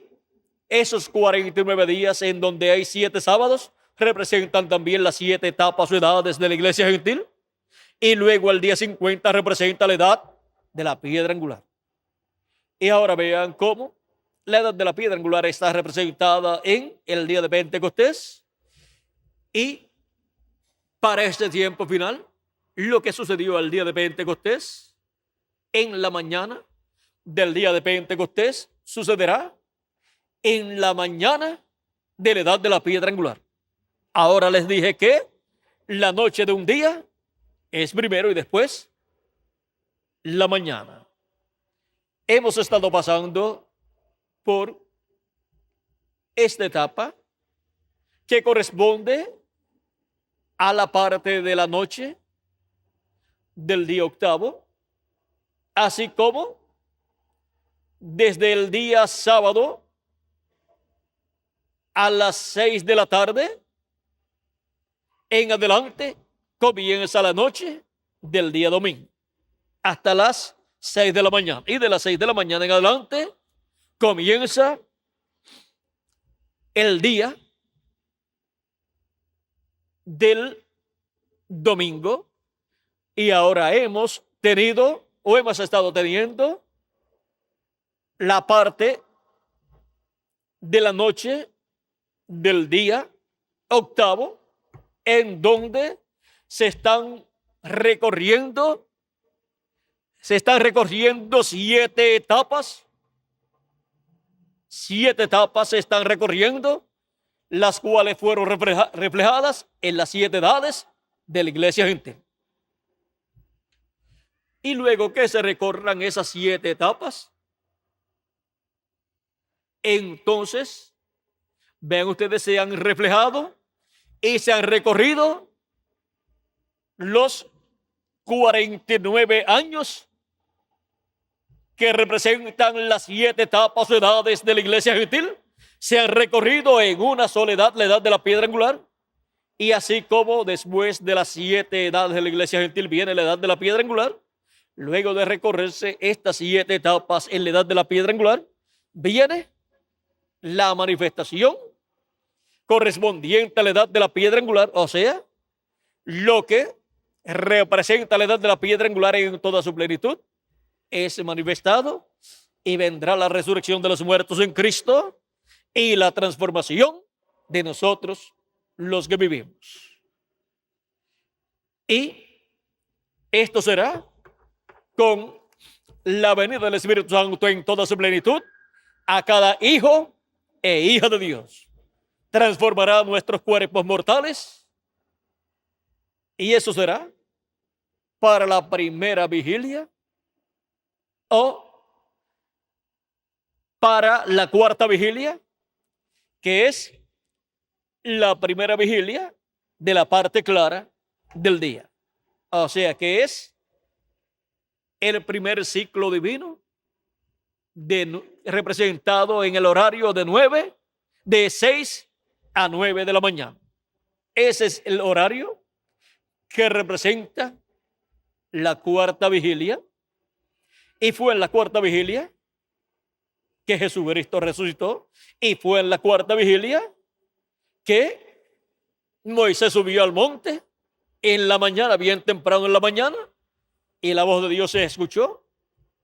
esos 49 días en donde hay 7 sábados representan también las 7 etapas o edades de la iglesia gentil, y luego el día 50 representa la edad de la piedra angular. Y ahora vean cómo la edad de la piedra angular está representada en el día de Pentecostés, y para este tiempo final, lo que sucedió el día de Pentecostés, en la mañana del día de Pentecostés, sucederá en la mañana de la edad de la piedra angular. Ahora les dije que la noche de un día es primero y después la mañana. Hemos estado pasando por esta etapa que corresponde a la parte de la noche del día octavo, así como desde el día sábado a las 6 de la tarde en adelante comienza la noche del día domingo hasta las 6 de la mañana, y de las 6 de la mañana en adelante comienza el día del domingo. Y ahora hemos tenido o hemos estado teniendo la parte de la noche del día octavo, en donde se están recorriendo 7 etapas. 7 etapas se están recorriendo, las cuales fueron reflejadas en las 7 edades de la iglesia gentil. Y luego que se recorran esas 7 etapas, entonces, vean ustedes, se han reflejado y se han recorrido los 49 años que representan las 7 etapas o edades de la iglesia gentil. Se han recorrido en una sola edad, la edad de la piedra angular. Y así como después de las 7 edades de la iglesia gentil viene la edad de la piedra angular, luego de recorrerse estas 7 etapas en la edad de la piedra angular, viene la manifestación correspondiente a la edad de la piedra angular, o sea, lo que representa la edad de la piedra angular en toda su plenitud, es manifestado, y vendrá la resurrección de los muertos en Cristo y la transformación de nosotros los que vivimos. Y esto será con la venida del Espíritu Santo en toda su plenitud a cada hijo e hija de Dios. Transformará nuestros cuerpos mortales, y eso será para la primera vigilia o para la cuarta vigilia, que es la primera vigilia de la parte clara del día. O sea que es el primer ciclo divino representado en el horario de 6 a 9 de la mañana. Ese es el horario que representa la cuarta vigilia, y fue en la cuarta vigilia que Jesucristo resucitó, y fue en la cuarta vigilia que Moisés subió al monte en la mañana, bien temprano en la mañana, y la voz de Dios se escuchó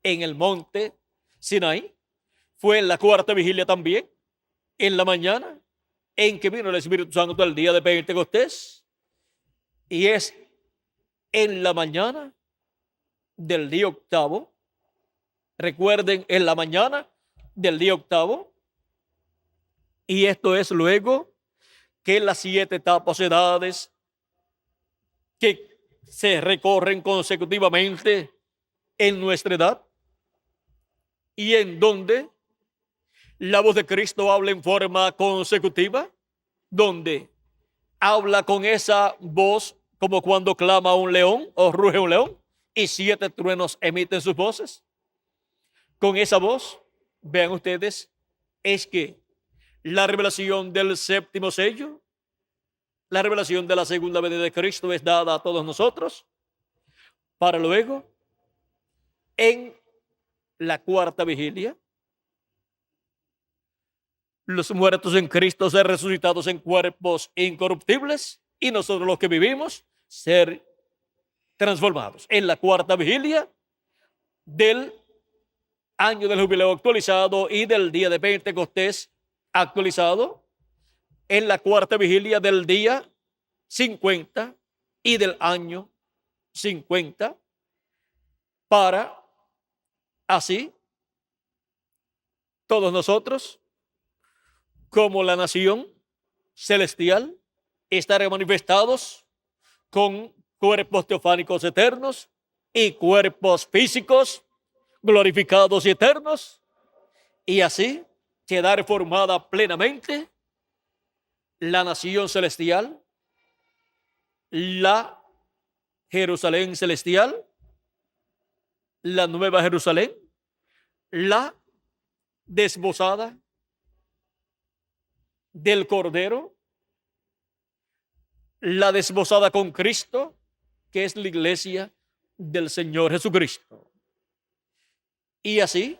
en el monte Sinaí. Fue en la cuarta vigilia también, en la mañana, en que vino el Espíritu Santo el día de Pentecostés, y es en la mañana del día octavo. Recuerden, en la mañana del día octavo, y esto es luego que las 7 etapas o edades que se recorren consecutivamente en nuestra edad, y en donde la voz de Cristo habla en forma consecutiva, donde habla con esa voz como cuando clama un león o ruge un león y 7 truenos emiten sus voces. Con esa voz, vean ustedes, es que la revelación del séptimo sello, la revelación de la segunda venida de Cristo, es dada a todos nosotros, para luego, en la cuarta vigilia, los muertos en Cristo ser resucitados en cuerpos incorruptibles, y nosotros los que vivimos ser transformados. En la cuarta vigilia del año del jubileo actualizado y del día de Pentecostés actualizado, en la cuarta vigilia del día 50 y del año 50, para así todos nosotros, como la nación celestial, estar manifestados con cuerpos teofánicos eternos y cuerpos físicos glorificados y eternos, y así quedar formada plenamente la nación celestial, la Jerusalén celestial, la nueva Jerusalén, la desposada del Cordero, la desposada con Cristo, que es la iglesia del Señor Jesucristo. Y así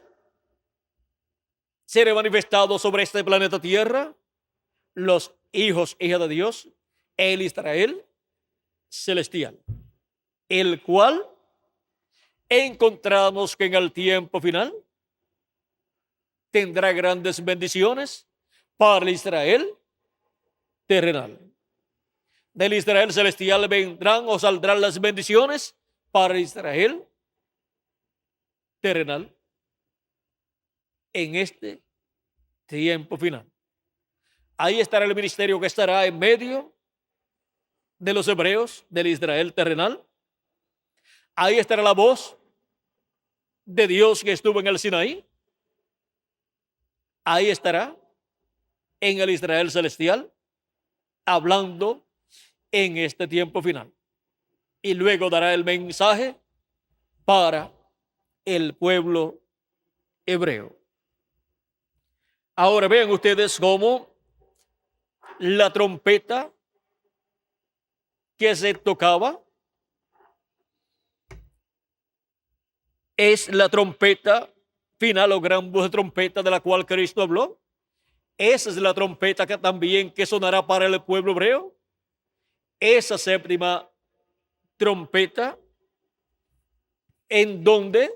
será manifestado sobre este planeta Tierra los hijos e hijas de Dios, el Israel celestial, el cual encontramos que en el tiempo final tendrá grandes bendiciones para el Israel terrenal. Del Israel celestial vendrán o saldrán las bendiciones para Israel terrenal en este tiempo final. Ahí estará el ministerio que estará en medio de los hebreos del Israel terrenal. Ahí estará la voz de Dios que estuvo en el Sinaí, ahí estará en el Israel celestial, hablando en este tiempo final. Y luego dará el mensaje para el pueblo hebreo. Ahora vean ustedes cómo la trompeta que se tocaba es la trompeta final o gran voz de trompeta de la cual Cristo habló. Esa es la trompeta que también que sonará para el pueblo hebreo. Esa séptima trompeta en donde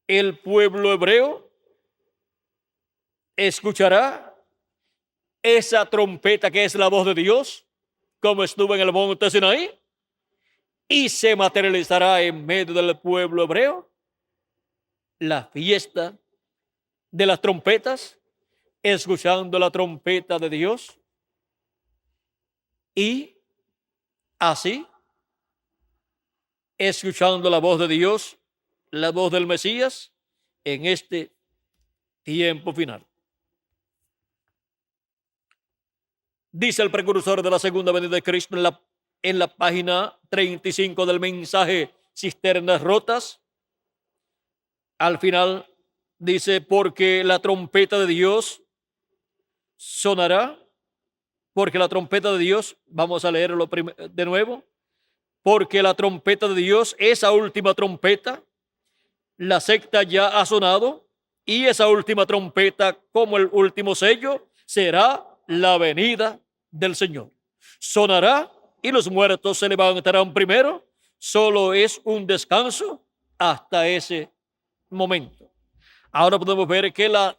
el pueblo hebreo escuchará esa trompeta que es la voz de Dios, como estuvo en el monte Sinaí, y se materializará en medio del pueblo hebreo la fiesta de las trompetas, escuchando la trompeta de Dios, y así, escuchando la voz de Dios, la voz del Mesías, en este tiempo final. Dice el precursor de la segunda venida de Cristo en la página 35 del mensaje Cisternas Rotas. Al final dice, porque la trompeta de Dios sonará, porque la trompeta de Dios, vamos a leerlo de nuevo, porque la trompeta de Dios, esa última trompeta, la sexta ya ha sonado, y esa última trompeta, como el último sello, será la venida del Señor. Sonará y los muertos se levantarán primero. Solo es un descanso hasta ese momento. Ahora podemos ver que la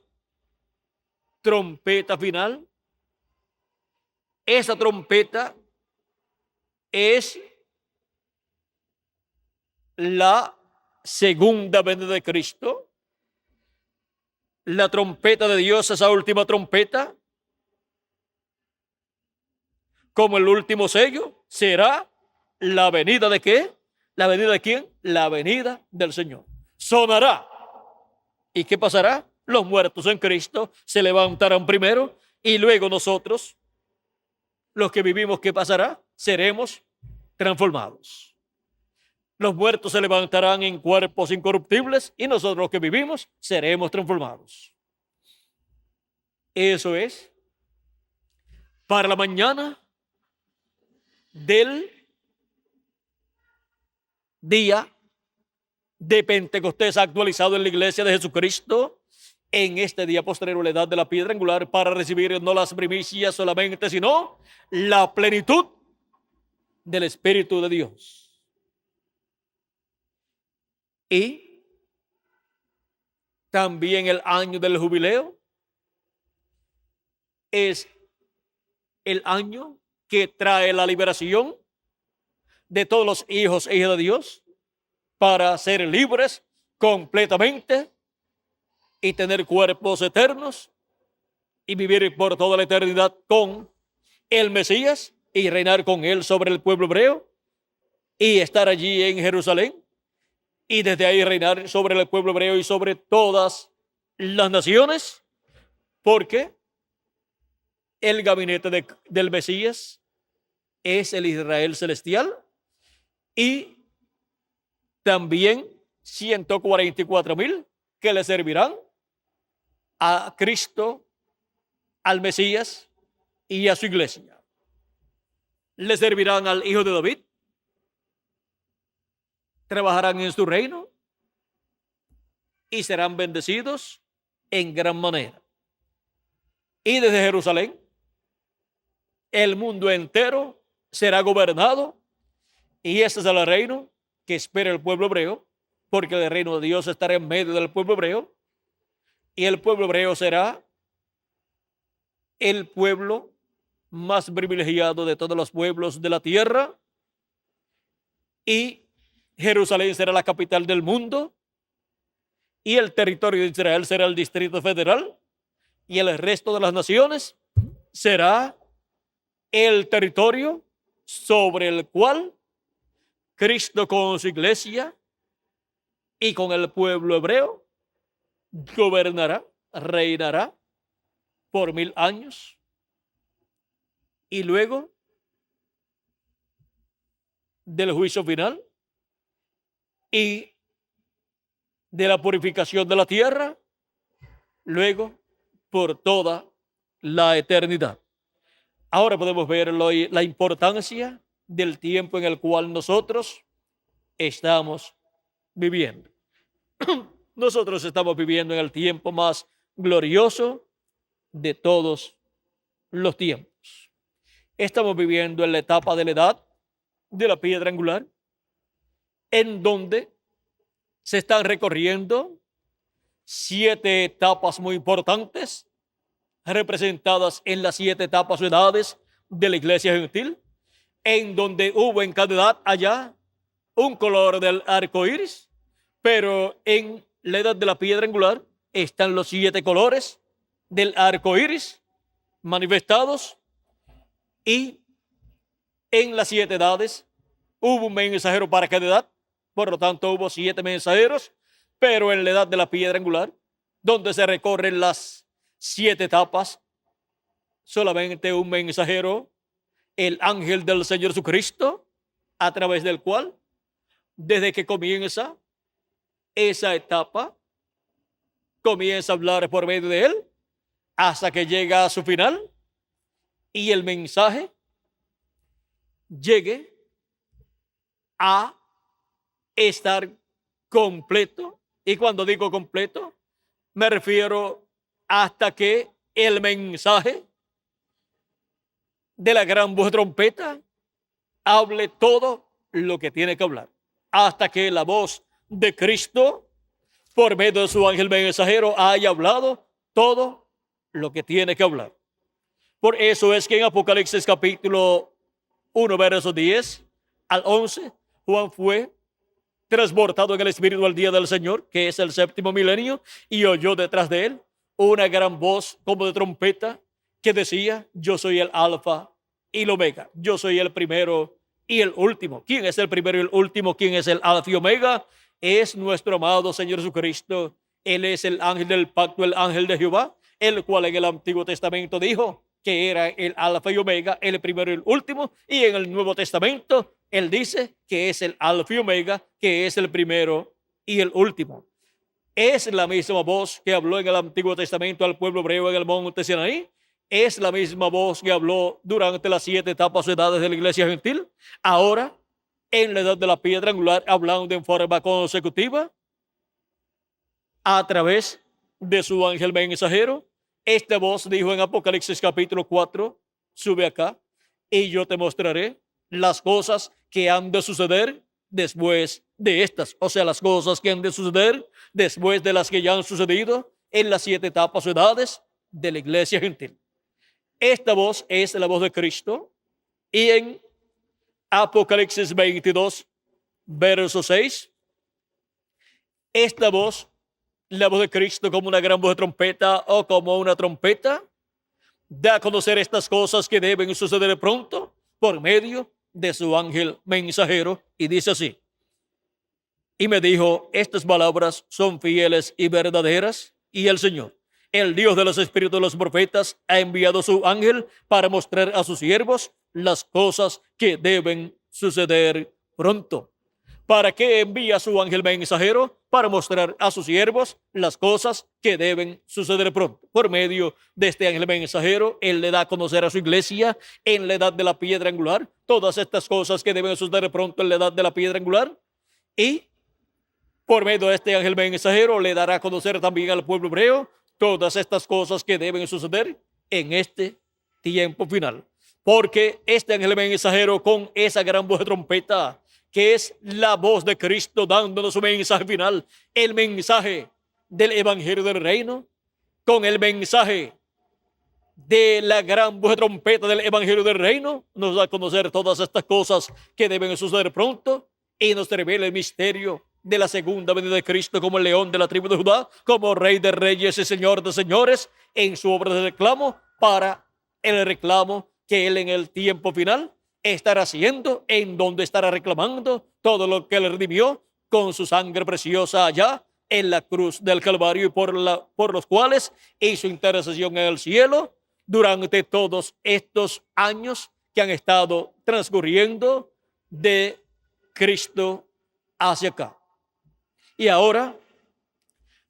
trompeta final, esa trompeta es la segunda venida de Cristo. La trompeta de Dios, esa última trompeta, como el último sello, será la venida de ¿qué? ¿La venida de quién? La venida del Señor. Sonará. ¿Y qué pasará? Los muertos en Cristo se levantarán primero y luego nosotros, los que vivimos, ¿qué pasará? Seremos transformados. Los muertos se levantarán en cuerpos incorruptibles y nosotros los que vivimos seremos transformados. Eso es para la mañana del día de Pentecostés actualizado en la iglesia de Jesucristo en este día postrero, la edad de la piedra angular, para recibir no las primicias solamente, sino la plenitud del Espíritu de Dios. Y también el año del jubileo es el año que trae la liberación de todos los hijos e hijas de Dios para ser libres completamente y tener cuerpos eternos y vivir por toda la eternidad con el Mesías y reinar con él sobre el pueblo hebreo y estar allí en Jerusalén y desde ahí reinar sobre el pueblo hebreo y sobre todas las naciones, porque el gabinete del Mesías es el Israel celestial y también 144,000 que le servirán a Cristo, al Mesías y a su iglesia. Le servirán al Hijo de David, trabajarán en su reino y serán bendecidos en gran manera. Y desde Jerusalén, el mundo entero será gobernado y ese es el reino que espera el pueblo hebreo, porque el reino de Dios estará en medio del pueblo hebreo y el pueblo hebreo será el pueblo más privilegiado de todos los pueblos de la tierra y Jerusalén será la capital del mundo y el territorio de Israel será el Distrito Federal y el resto de las naciones será el territorio sobre el cual Cristo con su iglesia y con el pueblo hebreo gobernará, reinará por 1000 años. Y luego del juicio final y de la purificación de la tierra, luego por toda la eternidad. Ahora podemos ver la importancia del tiempo en el cual nosotros estamos viviendo. Nosotros estamos viviendo en el tiempo más glorioso de todos los tiempos. Estamos viviendo en la etapa de la edad de la piedra angular, en donde se están recorriendo 7 etapas muy importantes, representadas en las 7 etapas o edades de la iglesia gentil, en donde hubo en cada edad allá un color del arco iris, pero en la edad de la piedra angular están los 7 colores del arco iris manifestados, y en las 7 edades hubo un mensajero para cada edad, por lo tanto hubo 7 mensajeros, pero en la edad de la piedra angular, donde se recorren las 7 etapas, solamente un mensajero, el ángel del Señor Jesucristo, a través del cual, desde que comienza esa etapa, comienza a hablar por medio de él, hasta que llega a su final, y el mensaje llegue a estar completo. Y cuando digo completo, me refiero hasta que el mensaje de la gran voz de trompeta hable todo lo que tiene que hablar, hasta que la voz de Cristo, por medio de su ángel mensajero, haya hablado todo lo que tiene que hablar. Por eso es que en Apocalipsis capítulo 1, versos 10 al 11, Juan fue transportado en el Espíritu al día del Señor, que es el 7º milenio, y oyó detrás de él una gran voz como de trompeta que decía: yo soy el Alfa y el Omega, yo soy el primero y el último. ¿Quién es el primero y el último? ¿Quién es el Alfa y Omega? Es nuestro amado Señor Jesucristo. Él es el ángel del pacto, el ángel de Jehová, el cual en el Antiguo Testamento dijo que era el Alfa y Omega, el primero y el último, y en el Nuevo Testamento él dice que es el Alfa y Omega, que es el primero y el último. Es la misma voz que habló en el Antiguo Testamento al pueblo hebreo en el monte Sinaí. Es la misma voz que habló durante las 7 etapas o edades de la iglesia gentil. Ahora, en la edad de la piedra angular, hablando en forma consecutiva a través de su ángel mensajero. Esta voz dijo en Apocalipsis capítulo 4, sube acá y yo te mostraré las cosas que han de suceder después de estas. O sea, las cosas que han de suceder después de las que ya han sucedido en las 7 etapas o edades de la iglesia gentil. Esta voz es la voz de Cristo, y en Apocalipsis 22, verso 6, esta voz, la voz de Cristo, como una gran voz de trompeta o como una trompeta, da a conocer estas cosas que deben suceder pronto por medio de su ángel mensajero, y dice así: y me dijo, estas palabras son fieles y verdaderas, y el Señor, el Dios de los espíritus de los profetas, ha enviado su ángel para mostrar a sus siervos las cosas que deben suceder pronto. ¿Para qué envía su ángel mensajero? Para mostrar a sus siervos las cosas que deben suceder pronto. Por medio de este ángel mensajero, él le da a conocer a su iglesia en la edad de la piedra angular todas estas cosas que deben suceder pronto en la edad de la piedra angular, y por medio de este ángel mensajero le dará a conocer también al pueblo hebreo todas estas cosas que deben suceder en este tiempo final. Porque este ángel mensajero, con esa gran voz de trompeta, que es la voz de Cristo dándonos su mensaje final, el mensaje del evangelio del reino, con el mensaje de la gran voz de trompeta del evangelio del reino, nos da a conocer todas estas cosas que deben suceder pronto, y nos revela el misterio de la segunda venida de Cristo como el león de la tribu de Judá, como rey de reyes y señor de señores, en su obra de reclamo, para el reclamo que él en el tiempo final estará haciendo, en donde estará reclamando todo lo que él redimió, con su sangre preciosa allá en la cruz del Calvario, y por los cuales hizo intercesión en el cielo durante todos estos años que han estado transcurriendo de Cristo hacia acá. Y ahora,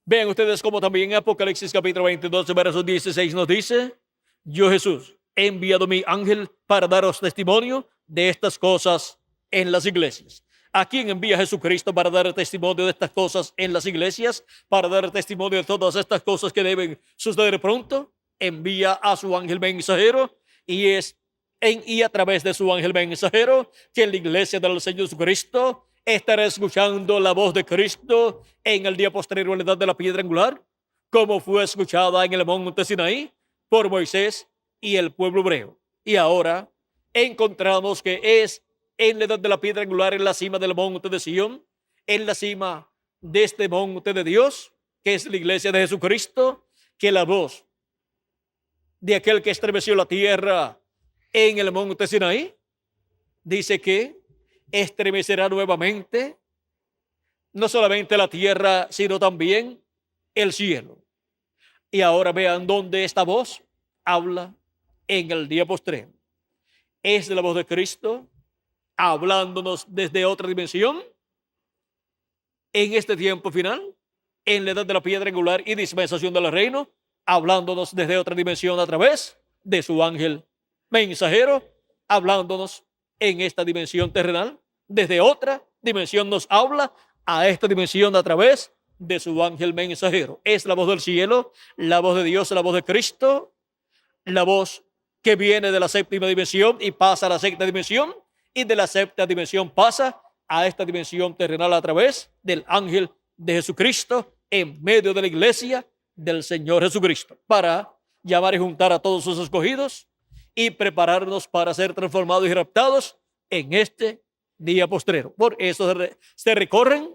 vean ustedes como también en Apocalipsis capítulo 22, versos 16 nos dice: yo, Jesús, he enviado mi ángel para daros testimonio de estas cosas en las iglesias. ¿A quién envía Jesucristo para dar testimonio de estas cosas en las iglesias? Para dar testimonio de todas estas cosas que deben suceder pronto. Envía a su ángel mensajero, y es y a través de su ángel mensajero que la iglesia del Señor Jesucristo estará escuchando la voz de Cristo en el día posterior a la edad de la piedra angular, como fue escuchada en el monte Sinaí por Moisés y el pueblo hebreo. Y ahora encontramos que es en la edad de la piedra angular, en la cima del monte de Sión, en la cima de este monte de Dios, que es la iglesia de Jesucristo, que la voz de aquel que estremeció la tierra en el monte Sinaí dice que estremecerá nuevamente no solamente la tierra, sino también el cielo. Y ahora vean dónde esta voz habla en el día postrero. Es la voz de Cristo hablándonos desde otra dimensión en este tiempo final, en la edad de la piedra angular y dispensación del reino, hablándonos desde otra dimensión a través de su ángel mensajero, hablándonos en esta dimensión terrenal. Desde otra dimensión nos habla a esta dimensión a través de su ángel mensajero. Es la voz del cielo, la voz de Dios, la voz de Cristo, la voz que viene de la séptima dimensión y pasa a la sexta dimensión, y de la séptima dimensión pasa a esta dimensión terrenal a través del ángel de Jesucristo en medio de la iglesia del Señor Jesucristo, para llamar y juntar a todos sus escogidos y prepararnos para ser transformados y raptados en este día postrero. Por eso se recorren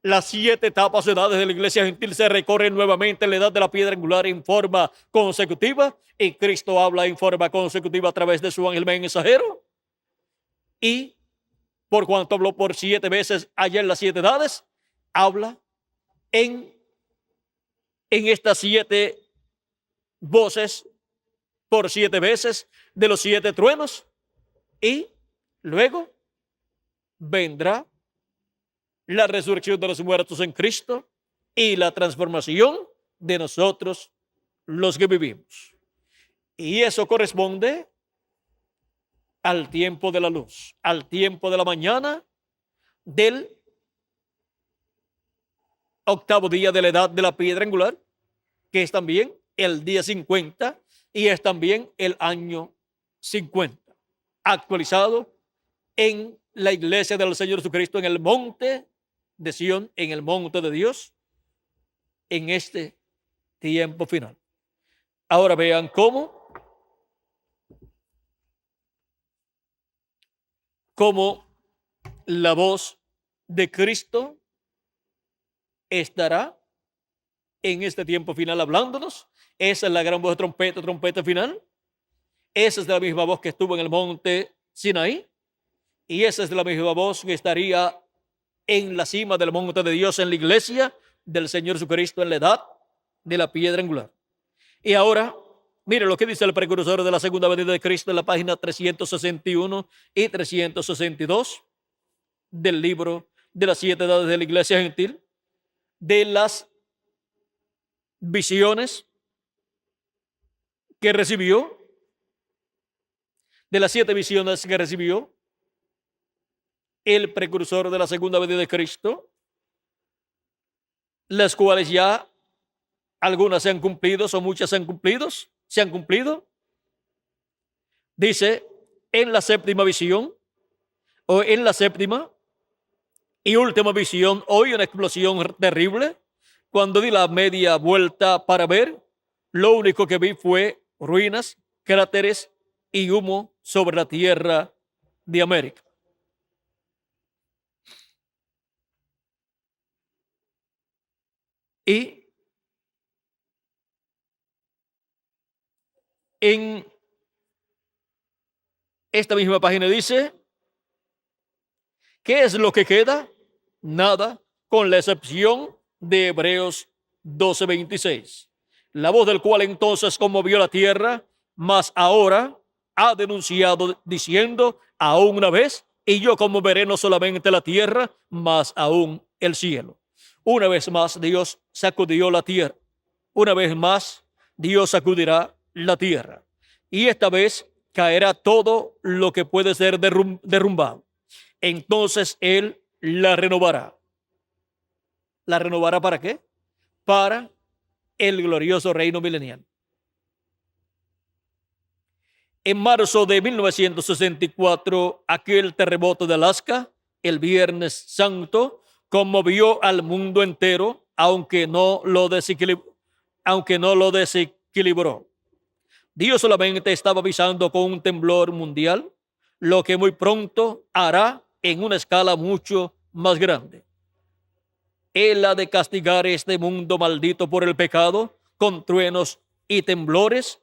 las 7 etapas o edades de la iglesia gentil, se recorren nuevamente la edad de la piedra angular en forma consecutiva, y Cristo habla en forma consecutiva a través de su ángel mensajero. Y por cuanto habló por 7 veces allá en las 7 edades, habla en estas 7 voces por 7 veces de los 7 truenos, y luego vendrá la resurrección de los muertos en Cristo y la transformación de nosotros los que vivimos. Y eso corresponde al tiempo de la luz, al tiempo de la mañana del octavo día de la edad de la piedra angular, que es también el día 50 y es también el año 50, actualizado en la iglesia del Señor Jesucristo en el monte de Sión, en el monte de Dios, en este tiempo final. Ahora vean cómo la voz de Cristo estará en este tiempo final hablándonos. Esa es la gran voz de trompeta, trompeta final. Esa es la misma voz que estuvo en el monte Sinaí, y esa es la misma voz que estaría en la cima del monte de Dios en la iglesia del Señor Jesucristo en la edad de la piedra angular. Y ahora, mire lo que dice el precursor de la segunda venida de Cristo en la página 361 y 362 del libro de las 7 edades de la iglesia gentil, de las visiones que recibió, de las 7 visiones que recibió el precursor de la segunda venida de Cristo, las cuales ya algunas se han cumplido, o muchas se han cumplido. Dice, en la séptima visión, o en la séptima y última visión, oí una explosión terrible. Cuando di la media vuelta para ver, lo único que vi fue ruinas, cráteres y humo sobre la tierra de América. Y en esta misma página dice, ¿qué es lo que queda nada, con la excepción de Hebreos 12:26. La voz del cual entonces conmovió la tierra, mas ahora ha denunciado diciendo, aún una vez, y yo conmoveré no solamente la tierra, mas aún el cielo. Una vez más Dios sacudió la tierra. Una vez más Dios sacudirá la tierra. Y esta vez caerá todo lo que puede ser derrumbado. Entonces Él la renovará. ¿La renovará para qué? Para el glorioso reino milenial. En marzo de 1964, aquel terremoto de Alaska, el Viernes Santo, conmovió al mundo entero, aunque no lo desequilibró. Dios solamente estaba avisando con un temblor mundial, lo que muy pronto hará en una escala mucho más grande. Él ha de castigar este mundo maldito por el pecado, con truenos y temblores.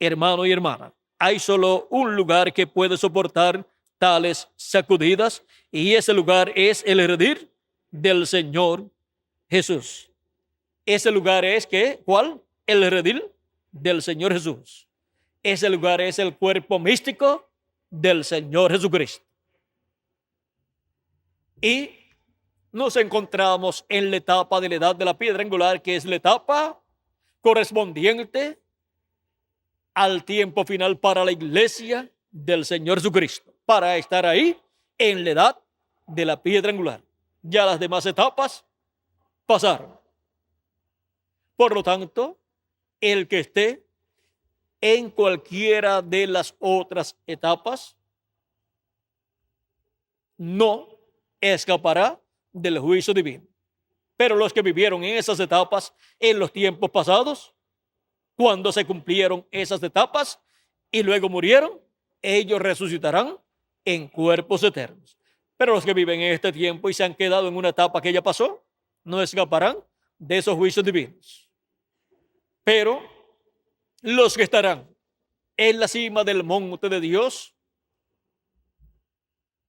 Hermano y hermana, hay solo un lugar que puede soportar tales sacudidas, y ese lugar es el redil del Señor Jesús. Ese lugar es ¿cuál? El redil del Señor Jesús. Ese lugar es el cuerpo místico del Señor Jesucristo. Y nos encontramos en la etapa de la edad de la piedra angular, que es la etapa correspondiente al tiempo final para la iglesia del Señor Jesucristo, para estar ahí en la edad de la piedra angular. Ya las demás etapas pasaron. Por lo tanto, el que esté en cualquiera de las otras etapas no escapará del juicio divino. Pero los que vivieron en esas etapas en los tiempos pasados, cuando se cumplieron esas etapas y luego murieron, ellos resucitarán en cuerpos eternos. Pero los que viven en este tiempo y se han quedado en una etapa que ya pasó, no escaparán de esos juicios divinos. Pero los que estarán en la cima del monte de Dios,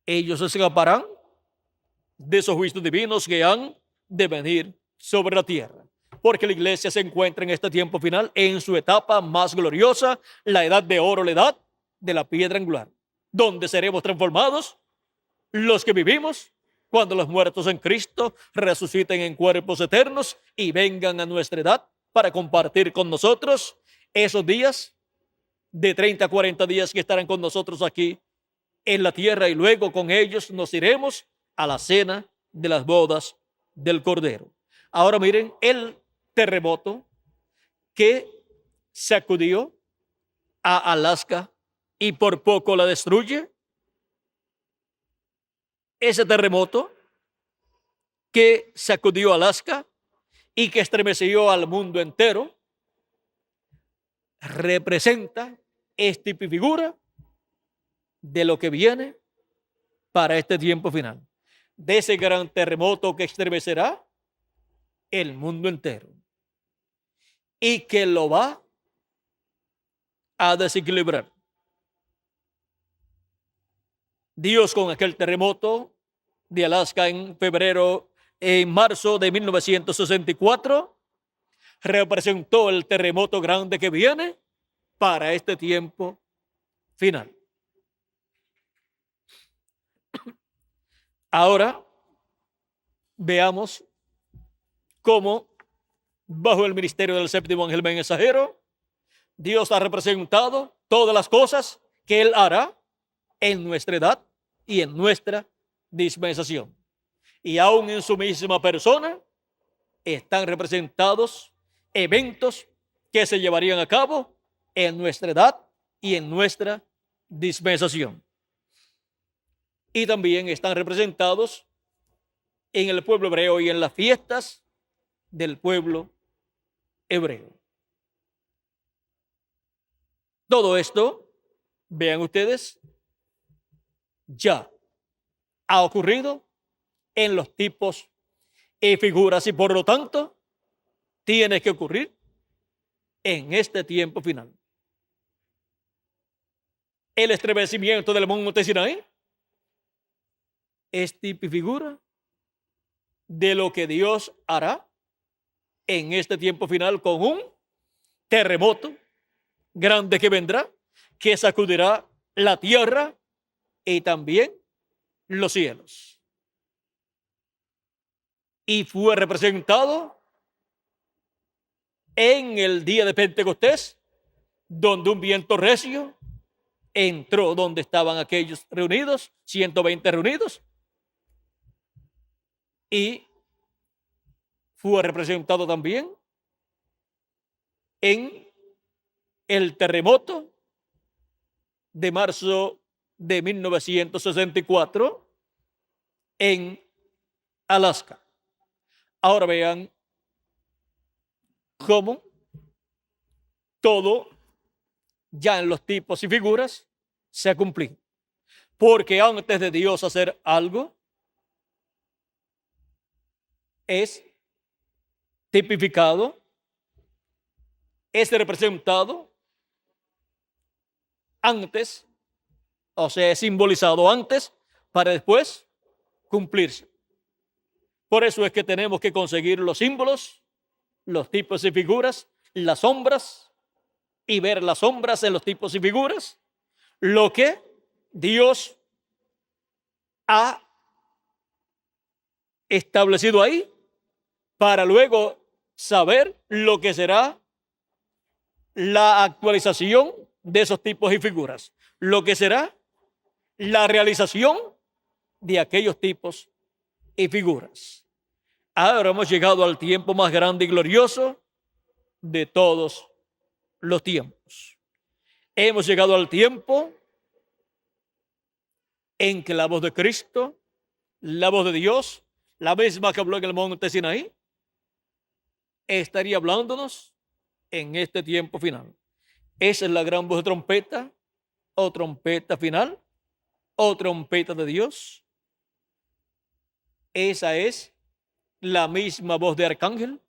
ellos escaparán de esos juicios divinos que han de venir sobre la tierra. Porque la iglesia se encuentra en este tiempo final en su etapa más gloriosa, la edad de oro, la edad de la piedra angular, donde seremos transformados los que vivimos cuando los muertos en Cristo resuciten en cuerpos eternos y vengan a nuestra edad para compartir con nosotros esos días de 30 a 40 días que estarán con nosotros aquí en la tierra, y luego con ellos nos iremos a la cena de las bodas del Cordero. Ahora miren el terremoto que sacudió a Alaska y por poco la destruye. Ese terremoto que sacudió a Alaska y que estremeció al mundo entero representa esta figura de lo que viene para este tiempo final, de ese gran terremoto que estremecerá el mundo entero y que lo va a desequilibrar. Dios, con aquel terremoto de Alaska en marzo de 1964, representó el terremoto grande que viene para este tiempo final. Ahora veamos cómo, bajo el ministerio del séptimo ángel mensajero, Dios ha representado todas las cosas que Él hará en nuestra edad y en nuestra dispensación. Y aún en su misma persona están representados eventos que se llevarían a cabo en nuestra edad y en nuestra dispensación. Y también están representados en el pueblo hebreo y en las fiestas del pueblo hebreo. Todo esto, vean ustedes, ya ha ocurrido en los tipos y figuras, y por lo tanto tiene que ocurrir en este tiempo final. El estremecimiento del monte Sinaí es tipo y figura de lo que Dios hará en este tiempo final con un terremoto grande que vendrá, que sacudirá la tierra y también los cielos. Y fue representado en el día de Pentecostés, donde un viento recio entró donde estaban aquellos reunidos, 120 reunidos, y fue representado también en el terremoto de marzo de 1964 en Alaska. Ahora vean cómo todo ya en los tipos y figuras se ha cumplido. Porque antes de Dios hacer algo, es tipificado, es representado antes, o sea, es simbolizado antes para después cumplirse. Por eso es que tenemos que conseguir los símbolos, los tipos y figuras, las sombras, y ver las sombras en los tipos y figuras, lo que Dios ha establecido ahí, para luego saber lo que será la actualización de esos tipos y figuras, lo que será la realización de aquellos tipos y figuras. Ahora hemos llegado al tiempo más grande y glorioso de todos los tiempos. Hemos llegado al tiempo en que la voz de Cristo, la voz de Dios, la misma que habló en el monte Sinaí, estaría hablándonos en este tiempo final. Esa es la gran voz de trompeta, o trompeta final, o trompeta de Dios. Esa es la misma voz de arcángel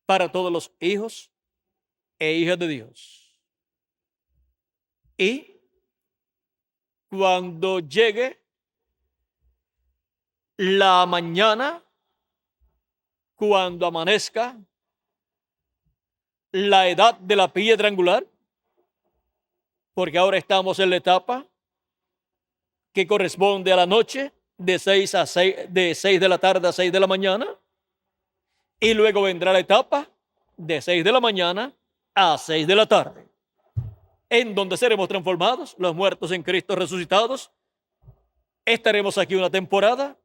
para todos los hijos e hijas de Dios. Y cuando llegue la mañana, cuando amanezca la edad de la piedra angular, porque ahora estamos en la etapa que corresponde a la noche de 6 de la tarde a 6 de la mañana, y luego vendrá la etapa de 6 de la mañana a 6 de la tarde, en donde seremos transformados, los muertos en Cristo resucitados. Estaremos aquí una temporada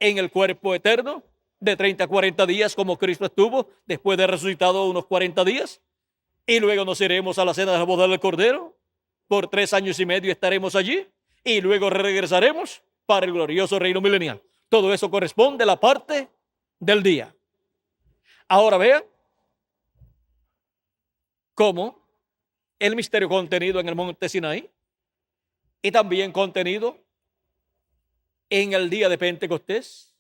en el cuerpo eterno de 30 a 40 días, como Cristo estuvo después de resucitado unos 40 días, y luego nos iremos a la cena de la boda del Cordero. Por 3 años y medio estaremos allí, y luego regresaremos para el glorioso reino milenial. Todo eso corresponde a la parte del día. Ahora vean cómo el misterio contenido en el monte Sinaí y también contenido en el día de Pentecostés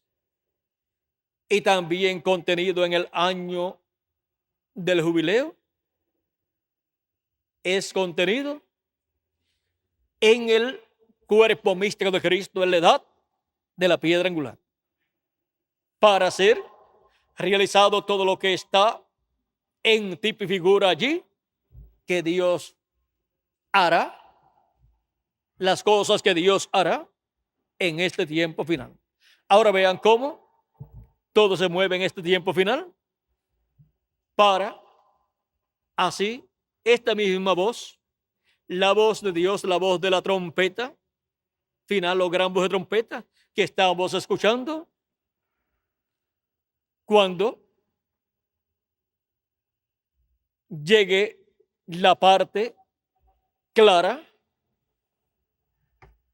y también contenido en el año del jubileo es contenido en el cuerpo místico de Cristo en la edad de la piedra angular, para ser realizado todo lo que está en tipo y figura allí, que Dios hará, las cosas que Dios hará en este tiempo final. Ahora vean cómo todo se mueve en este tiempo final, para así esta misma voz, la voz de Dios, la voz de la trompeta final o gran voz de trompeta que estamos escuchando, cuando llegue la parte clara,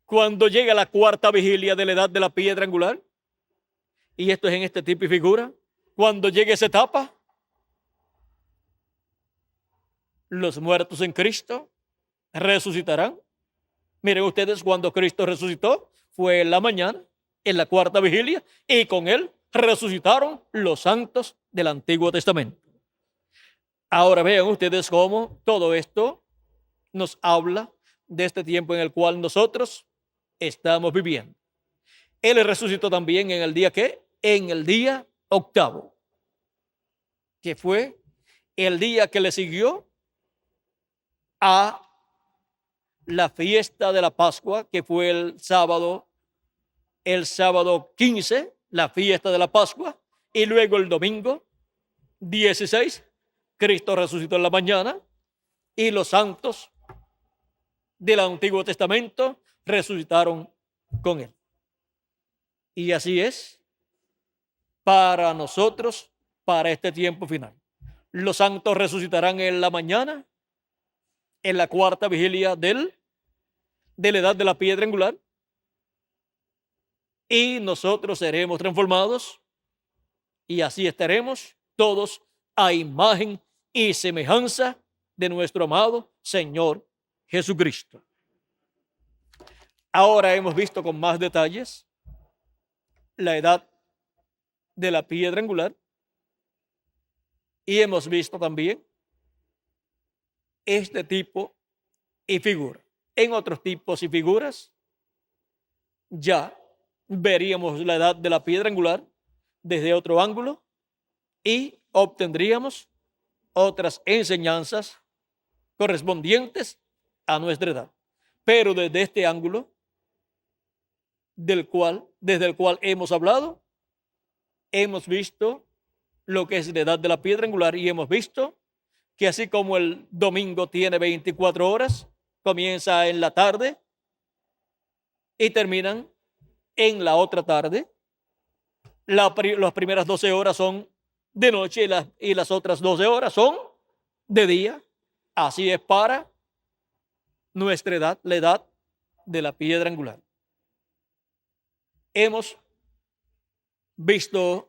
cuando llegue la cuarta vigilia de la edad de la piedra angular, y esto es en este tipo y figura, cuando llegue esa etapa, los muertos en Cristo resucitarán. Miren ustedes, cuando Cristo resucitó fue en la mañana, en la cuarta vigilia, y con él resucitaron los santos del Antiguo Testamento. Ahora vean ustedes cómo todo esto nos habla de este tiempo en el cual nosotros estamos viviendo. Él resucitó también en el día ¿qué? En el día octavo, que fue el día que le siguió a la fiesta de la Pascua, que fue el sábado 15, la fiesta de la Pascua, y luego el domingo 16, Cristo resucitó en la mañana, y los santos del Antiguo Testamento resucitaron con él. Y así es para nosotros, para este tiempo final. Los santos resucitarán en la mañana, en la cuarta vigilia de la edad de la piedra angular, y nosotros seremos transformados, y así estaremos todos a imagen y semejanza de nuestro amado Señor Jesucristo. Ahora hemos visto con más detalles la edad de la piedra angular, y hemos visto también este tipo y figura. En otros tipos y figuras ya veríamos la edad de la piedra angular desde otro ángulo y obtendríamos otras enseñanzas correspondientes a nuestra edad. Pero desde este ángulo desde el cual hemos hablado, hemos visto lo que es la edad de la piedra angular, y hemos visto que así como el domingo tiene 24 horas, comienza en la tarde y terminan en la otra tarde. Las primeras 12 horas son de noche y las otras 12 horas son de día. Así es para nuestra edad, la edad de la piedra angular. Hemos visto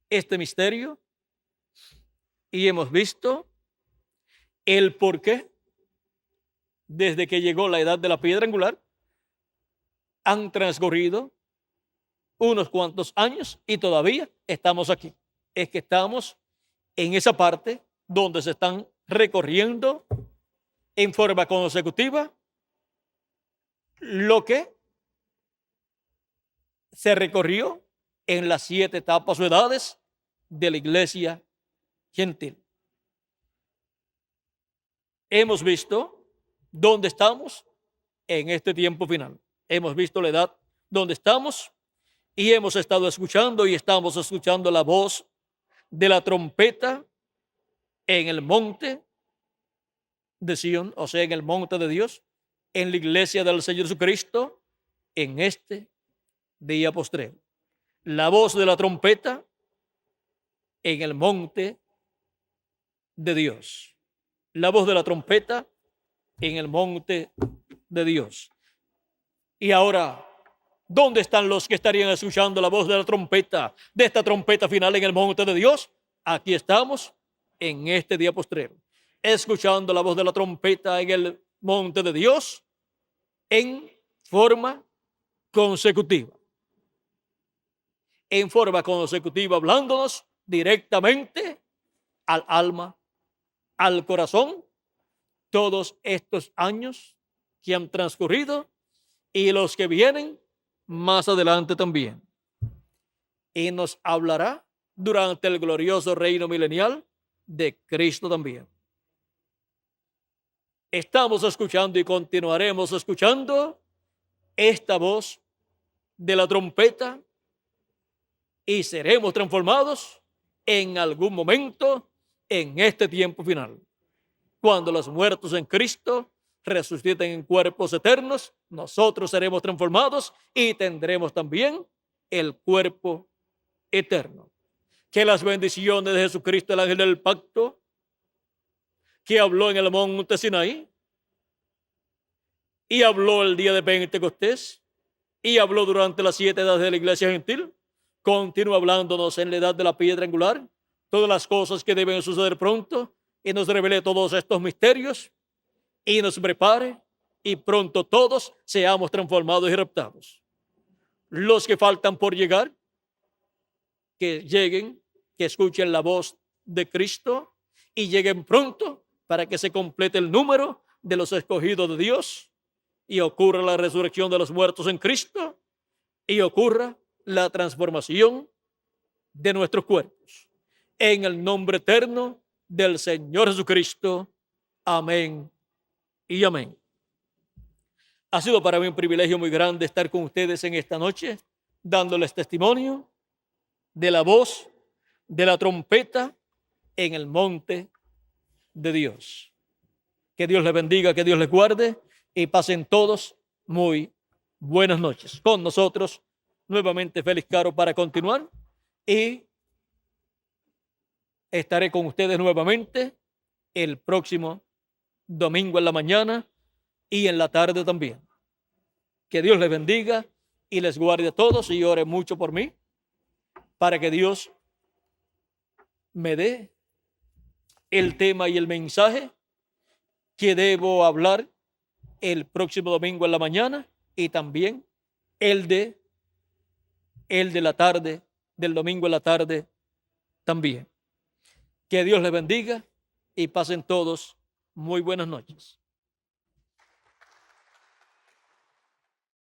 este misterio y hemos visto el por qué desde que llegó la edad de la piedra angular han transcurrido unos cuantos años y todavía estamos aquí. Es que estamos en esa parte donde se están recorriendo en forma consecutiva lo que se recorrió en las 7 etapas o edades de la iglesia gentil. Hemos visto dónde estamos en este tiempo final. Hemos visto la edad donde estamos y hemos estado escuchando y estamos escuchando la voz de la trompeta en el monte de Sion, o sea, en el monte de Dios, en la iglesia del Señor Jesucristo, en este día postrero. La voz de la trompeta en el monte de Dios. La voz de la trompeta en el monte de Dios. Y ahora, ¿dónde están los que estarían escuchando la voz de la trompeta, de esta trompeta final en el monte de Dios? Aquí estamos en este día postrero, escuchando la voz de la trompeta en el monte de Dios en forma consecutiva. En forma consecutiva, hablándonos directamente al alma, al corazón, todos estos años que han transcurrido y los que vienen más adelante también. Y nos hablará durante el glorioso reino milenial de Cristo también. Estamos escuchando y continuaremos escuchando esta voz de la trompeta y seremos transformados en algún momento en este tiempo final. Cuando los muertos en Cristo resuciten en cuerpos eternos, nosotros seremos transformados y tendremos también el cuerpo eterno. Que las bendiciones de Jesucristo, el ángel del pacto, que habló en el monte Sinaí, y habló el día de Pentecostés, y habló durante las 7 edades de la iglesia gentil, continúa hablándonos en la edad de la piedra angular, todas las cosas que deben suceder pronto, y nos revele todos estos misterios, y nos prepare, y pronto todos seamos transformados y raptados. Los que faltan por llegar, que lleguen, que escuchen la voz de Cristo, y lleguen pronto para que se complete el número de los escogidos de Dios, y ocurra la resurrección de los muertos en Cristo, y ocurra la transformación de nuestros cuerpos. En el nombre eterno del Señor Jesucristo. Amén y amén. Ha sido para mí un privilegio muy grande estar con ustedes en esta noche, dándoles testimonio de la voz de la trompeta en el monte de Dios. Que Dios les bendiga, que Dios les guarde y pasen todos muy buenas noches. Con nosotros nuevamente Félix Caro para continuar y estaré con ustedes nuevamente el próximo domingo en la mañana y en la tarde también. Que Dios les bendiga y les guarde a todos y ore mucho por mí para que Dios me dé el tema y el mensaje que debo hablar el próximo domingo en la mañana y también el de la tarde, del domingo en la tarde también. Que Dios les bendiga y pasen todos muy buenas noches.